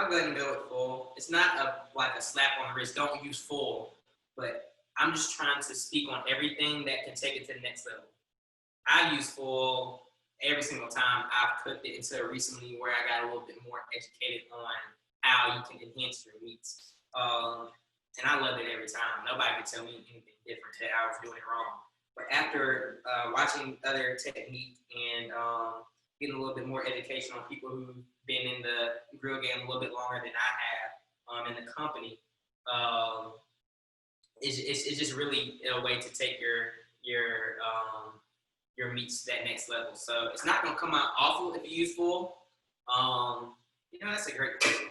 go ahead and go with full. It's not like a slap on the wrist. Don't use full, but I'm just trying to speak on everything that can take it to the next level. I use full every single time I've cooked it until recently where I got a little bit more educated on how you can enhance your meats. And I love it every time. Nobody could tell me anything different that I was doing it wrong. But after watching other technique and getting a little bit more education on people who've been in the grill game a little bit longer than I have in the company, it's just really a way to take your meats to that next level. So it's not gonna come out awful if you use full. You know, that's a great question.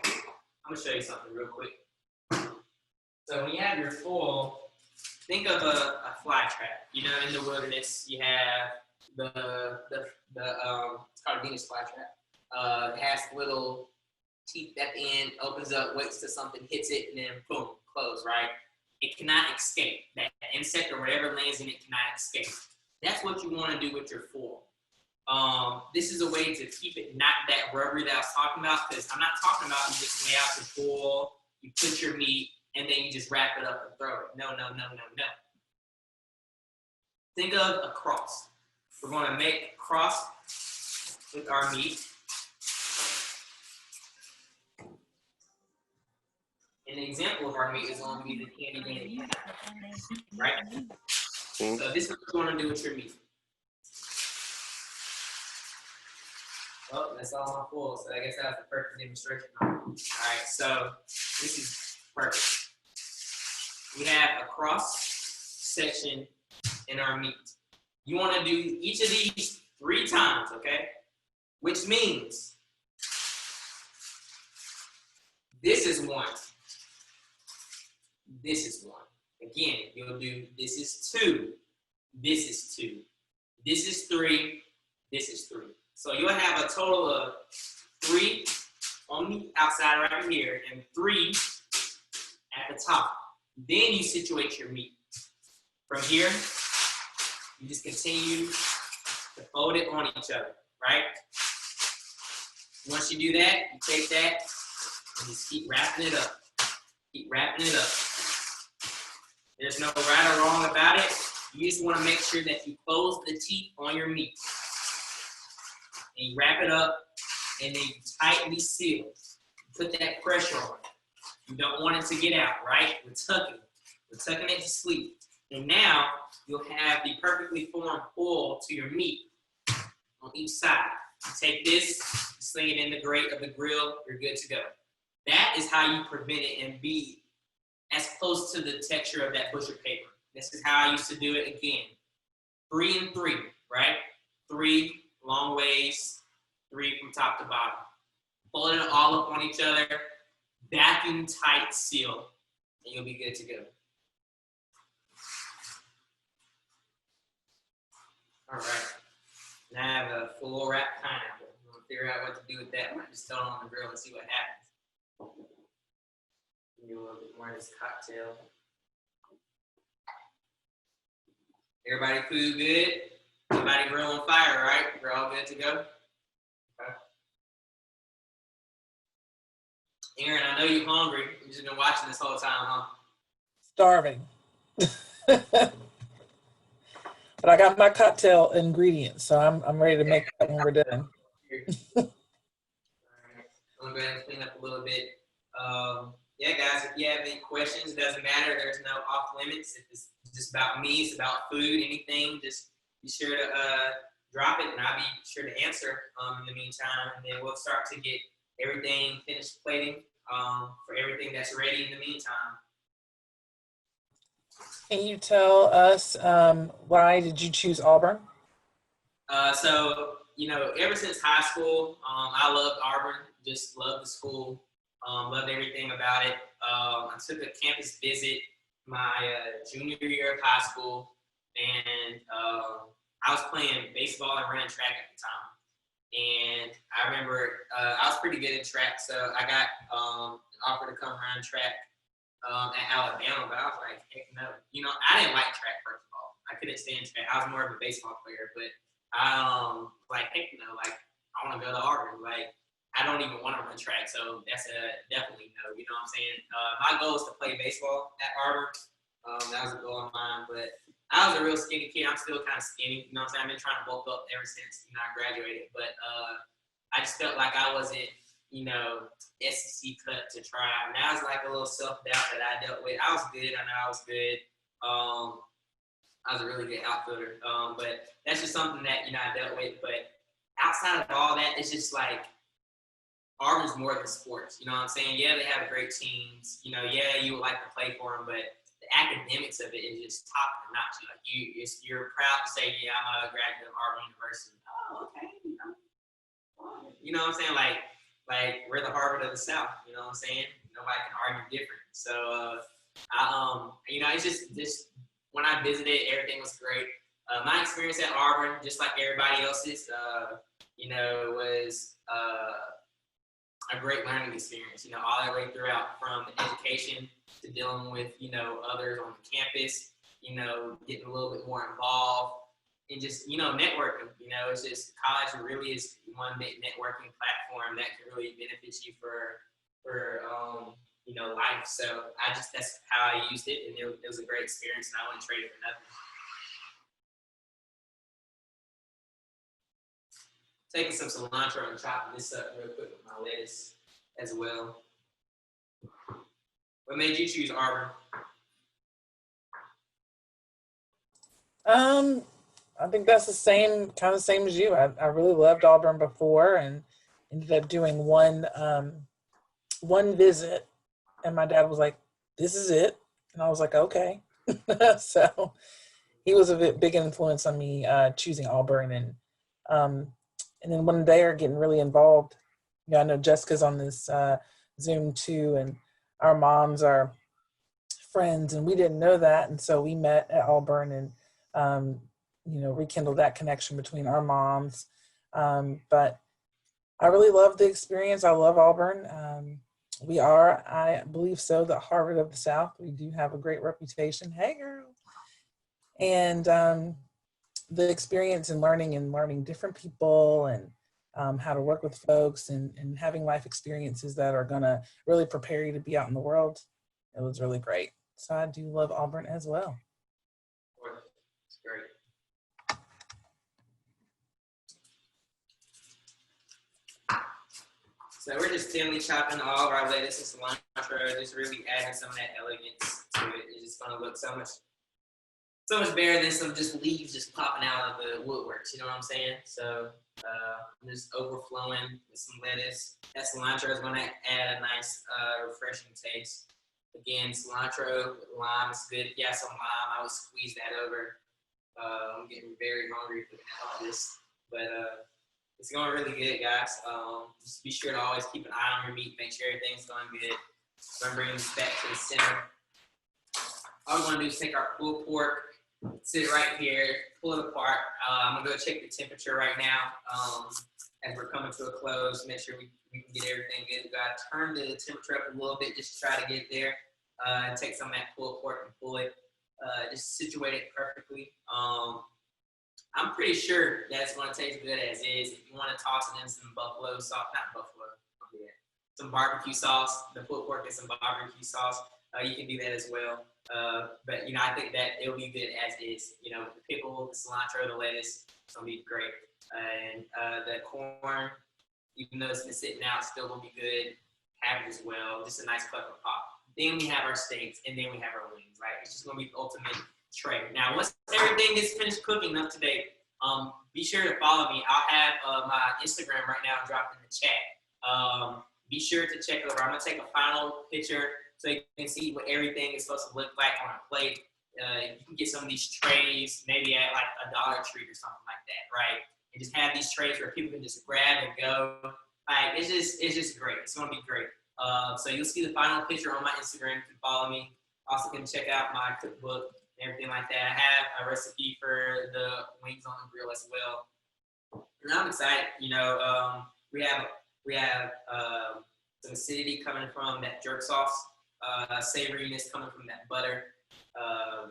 I'm gonna show you something real quick. So when you have your foil, think of a fly trap. You know, in the wilderness, you have it's called a Venus fly trap. It has little teeth at the end, opens up, waits till something hits it, and then boom, close, right? It cannot escape. That insect or whatever lands in it cannot escape. That's what you want to do with your foil. This is a way to keep it not that rubbery that I was talking about, because I'm not talking about you just lay out your foil, you put your meat, and then you just wrap it up and throw it. No. Think of a cross. We're going to make a cross with our meat. And the example of our meat is going to be the candy Gameday, right? So this is what you want to do with your meat. Well, that's all my foil, so I guess that was the perfect demonstration. All right, so this is perfect. We have a cross section in our meat. You want to do each of these 3 times, okay? Which means this is 1. This is 1. Again, you'll do this is 2. This is 2. This is 3. This is 3. So you'll have a total of 3 on the outside right here and 3 at the top. Then you situate your meat. From here, you just continue to fold it on each other, right? Once you do that, you take that and just keep wrapping it up. Keep wrapping it up. There's no right or wrong about it. You just want to make sure that you close the teeth on your meat. And you wrap it up, and then you tightly seal. Put that pressure on it. You don't want it to get out, right? We're tucking it to sleep. And now you'll have the perfectly formed foil to your meat on each side. You take this, you sling it in the grate of the grill, you're good to go. That is how you prevent it and be as close to the texture of that butcher paper. This is how I used to do it again. 3 and 3, right? 3 long ways, 3 from top to bottom. Fold it all up on each other, vacuum tight seal, and you'll be good to go. All right, now I have a full wrap pineapple. I'm gonna figure out what to do with that. I might just throw it on the grill and see what happens. Give me a little bit more of this cocktail. Everybody food good? Everybody grill on fire, right? We're all good to go? Okay. Aaron, I know you're hungry. You've just been watching this whole time, huh? Starving. But I got my cocktail ingredients, so I'm ready to make that when we're done. All right. I'm gonna go ahead and clean up a little bit. Yeah, guys, if you have any questions, it doesn't matter. There's no off limits. If it's just about me, it's about food, anything, just be sure to drop it, and I'll be sure to answer in the meantime. And then we'll start to get everything finished plating for everything that's ready in the meantime. Can you tell us why did you choose Auburn? So, you know, ever since high school, I loved Auburn, just loved the school, loved everything about it. I took a campus visit my junior year of high school, and I was playing baseball and running track at the time. And I remember I was pretty good in track, so I got an offer to come run track at Alabama, but I was like, heck no. You know, I didn't like track, first of all. I couldn't stand track. I was more of a baseball player, but I like, heck no, like, I want to go to Harvey. Like, I don't even want to run track, so that's a definitely no. You know what I'm saying? My goal is to play baseball at Auburn. That was a goal of mine, but I was a real skinny kid. I'm still kind of skinny. You know what I'm saying? I've been trying to bulk up ever since, you know, I graduated, but I just felt like I wasn't, you know, SEC cut to try out. And that was like a little self-doubt that I dealt with. I was good. I know I was good. I was a really good outfielder. But that's just something that, you know, I dealt with. But outside of all that, it's just like Auburn's more than sports. You know what I'm saying? Yeah, they have great teams. You know, yeah, you would like to play for them, but the academics of it is just top notch. Like you're proud to say, yeah, I'm a graduate of Harvey University. Oh, okay. You know what I'm saying? Like, like we're the Harvard of the South. You know what I'm saying? Nobody can argue different. So it's just when I visited, everything was great. My experience at Auburn, just like everybody else's, was a great learning experience. All the way throughout, from the education to dealing with others on the campus. Getting a little bit more involved and just networking. It's just college really is one big networking platform that can really benefit you for life. So that's how I used it, and it was a great experience, and I wouldn't trade it for nothing. Taking some cilantro and chopping this up real quick with my lettuce as well. What made you choose Auburn? I think that's the same as you. I really loved Auburn before and ended up doing one visit, and my dad was like, "This is it," and I was like, "Okay." So he was a big influence on me choosing Auburn, and then one day are getting really involved. I know Jessica's on this Zoom too, and our moms are friends, and we didn't know that, and so we met at Auburn and rekindled that connection between our moms. But I really love the experience. I love Auburn. We are, I believe so, the Harvard of the South. We do have a great reputation. Hey, girl. And the experience in learning different people and how to work with folks and having life experiences that are going to really prepare you to be out in the world. It was really great. So I do love Auburn as well. It's great. So we're just thinly chopping all of our lettuce and cilantro, just really adding some of that elegance to it. It's just gonna look so much better than some just leaves just popping out of the woodworks. You know what I'm saying? So I'm just overflowing with some lettuce. That cilantro is gonna add a nice, refreshing taste. Again, cilantro with lime is good. If you have some lime, I would squeeze that over. I'm getting very hungry for all this, but it's going really good, guys. Just be sure to always keep an eye on your meat, make sure everything's going good. So I'm bringing this back to the center. All we're going to do is take our pulled pork, sit it right here, pull it apart. I'm going to go check the temperature right now as we're coming to a close, make sure we can get everything good. We got to turn the temperature up a little bit just to try to get there. And take some of that pulled pork and pull it, just situate it perfectly. I'm pretty sure that's going to taste good as is. If you want to toss it in some buffalo sauce, not buffalo, some barbecue sauce, the pulled pork and some barbecue sauce, you can do that as well. But, I think that it'll be good as is. The pickle, the cilantro, the lettuce, it's going to be great. And the corn, even though it's been sitting out, it's still going to be good. Cabbage as well, just a nice pepper pop. Then we have our steaks, and then we have our wings, right? It's just going to be the ultimate tray. Now, once everything gets finished cooking up to date, be sure to follow me. I'll have my Instagram right now dropped in the chat. Be sure to check over. I'm going to take a final picture so you can see what everything is supposed to look like on a plate. You can get some of these trays, maybe at like a Dollar Tree or something like that, right? And just have these trays where people can just grab and go. Like, it's just great. It's going to be great. So you'll see the final picture on my Instagram. You can follow me. Also can check out my cookbook and everything like that. I have a recipe for the wings on the grill as well. And I'm excited. We have some acidity coming from that jerk sauce, savoriness coming from that butter.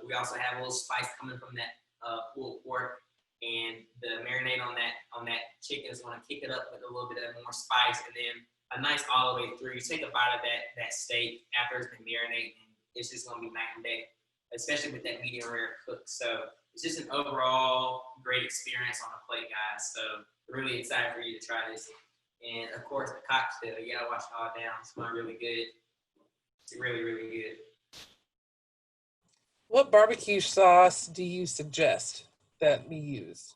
We also have a little spice coming from that pulled pork, and the marinade on that chicken is going to kick it up with a little bit of more spice, and then a nice all the way through. You take a bite of that steak after it's been marinated, and it's just going to be night and day, especially with that medium rare cook. So it's just an overall great experience on the plate, guys. So really excited for you to try this. And of course, the cocktail, you gotta wash it all down. It's going really good. It's really, really good. What barbecue sauce do you suggest that we use?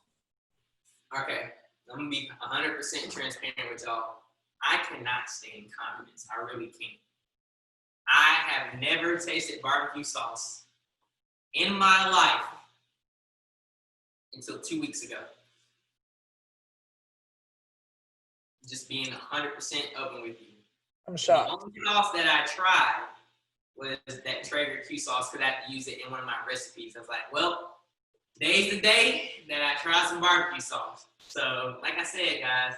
Okay, I'm gonna be 100% transparent with y'all. I cannot stand condiments. I really can't. I have never tasted barbecue sauce in my life until 2 weeks ago. just being 100% open with you. I'm The shocked. only sauce that I tried was that Traeger Q sauce because I had to use it in one of my recipes. I was like, well, today's the day that I try some barbecue sauce. So, like I said, guys,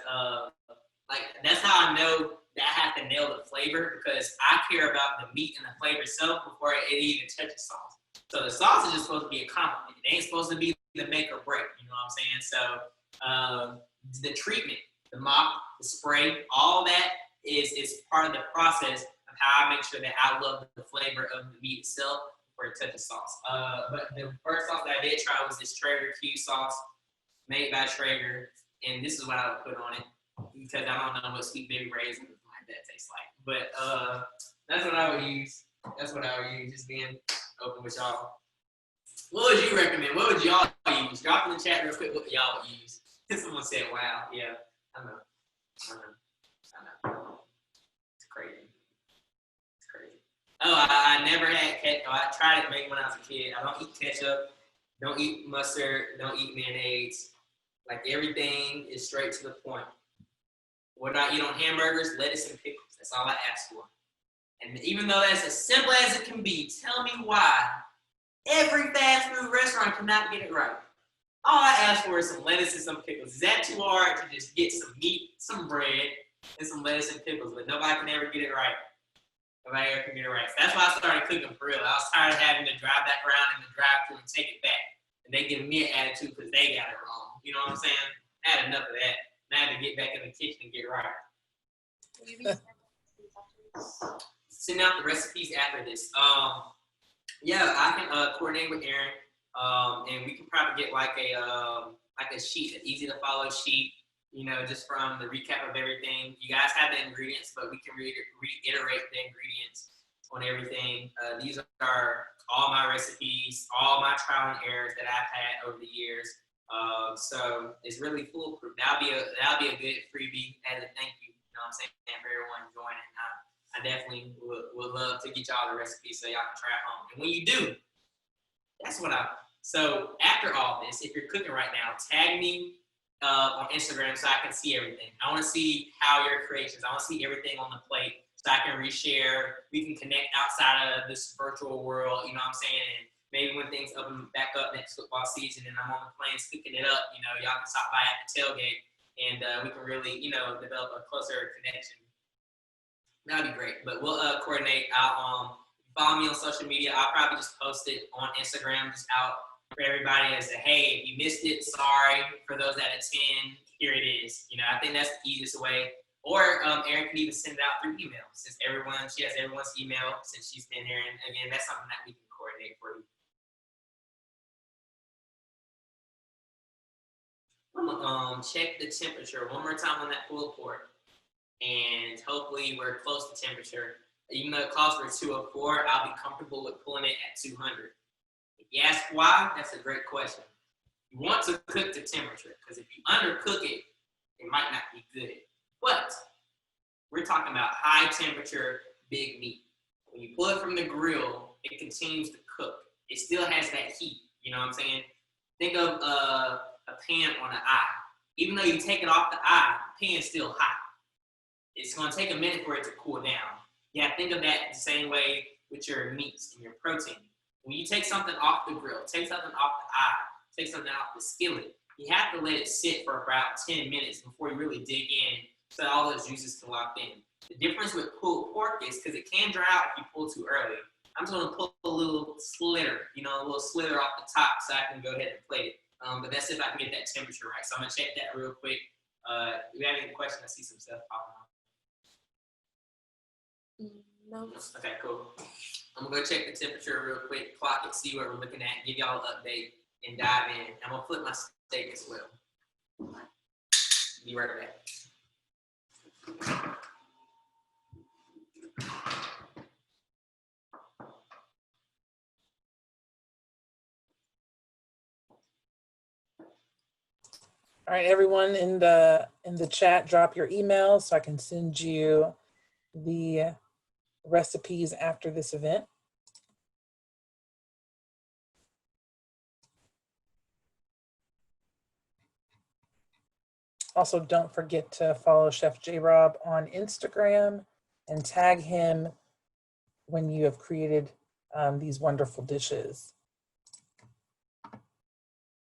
like that's how I know that I have to nail the flavor because I care about the meat and the flavor itself before it even touches sauce. So the sauce is just supposed to be a compliment. It ain't supposed to be the make or break. You know what I'm saying? So the treatment, the mop, the spray, all that is part of the process of how I make sure that I love the flavor of the meat itself before it touches sauce. But the first sauce that I did try was this Traeger Q sauce made by Traeger, and this is what I would put on it because I don't know what Sweet Baby Ray's like that tastes like. But that's what I would use. That's what I would use. Just being open with y'all. What would you recommend? What would y'all use? Drop in the chat real quick what y'all would use. Someone said, "Wow, yeah, I know. It's crazy. It's crazy." Oh, I never had ketchup. I tried it maybe when I was a kid. I don't eat ketchup. Don't eat mustard. Don't eat mayonnaise. Like everything is straight to the point. What I eat on hamburgers, lettuce and pickles. That's all I ask for. And even though that's as simple as it can be, tell me why every fast food restaurant cannot get it right. All I ask for is some lettuce and some pickles. Is that too hard to just get some meat, some bread, and some lettuce and pickles? But nobody can ever get it right. Nobody ever can get it right. So that's why I started cooking for real. I was tired of having to drive back around in the drive-thru and take it back. And they give me an attitude because they got it wrong. You know what I'm saying? I had enough of that. And I had to get back in the kitchen and get it right. Send out the recipes after this. Yeah, I can coordinate with Aaron, and we can probably get like a sheet, an easy to follow sheet. You know, just from the recap of everything. You guys have the ingredients, but we can reiterate the ingredients on everything. These are all my recipes, all my trial and errors that I've had over the years. So it's really foolproof. That'll be a good freebie as a thank you. You know what I'm saying, for everyone joining. I definitely would love to get y'all the recipes so y'all can try it home. And when you do, that's what so after all this, if you're cooking right now, tag me on Instagram so I can see everything. I want to see how your creations, I want to see everything on the plate so I can reshare. We can connect outside of this virtual world, you know what I'm saying? And maybe when things open back up next football season and I'm on the planes cooking it up, you know, y'all can stop by at the tailgate and we can really, you know, develop a closer connection. That'd be great. But we'll coordinate. I'll follow me on social media. I'll probably just post it on Instagram, just out for everybody as a, hey, if you missed it, sorry. For those that attend, here it is. You know, I think that's the easiest way. Or Erin can even send it out through email since she has everyone's email since she's been here. And again, that's something that we can coordinate for you. I'm gonna check the temperature one more time on that pulled pork. And hopefully we're close to temperature. Even though it calls for 204, I'll be comfortable with pulling it at 200. If you ask why, that's a great question. You want to cook to temperature, because if you undercook it, it might not be good. But we're talking about high temperature, big meat. When you pull it from the grill, it continues to cook. It still has that heat, you know what I'm saying? Think of a pan on an eye. Even though you take it off the eye, the pan's still hot. It's going to take a minute for it to cool down. Yeah, think of that the same way with your meats and your protein. When you take something off the grill, take something off the eye, take something off the skillet, you have to let it sit for about 10 minutes before you really dig in so that all those juices can lock in. The difference with pulled pork is because it can dry out if you pull too early. I'm just going to pull a little slither, a little slither off the top so I can go ahead and plate it. But that's if I can get that temperature right. So I'm going to check that real quick. If you have any questions, I see some stuff popping up. No. Okay, cool. I'm gonna go check the temperature real quick, clock it, see what we're looking at, give y'all an update, and dive in. I'm gonna flip my steak as well. Be right back. All right, everyone in the chat, drop your email so I can send you the recipes after this event. Also, don't forget to follow Chef JRob on Instagram and tag him when you have created these wonderful dishes.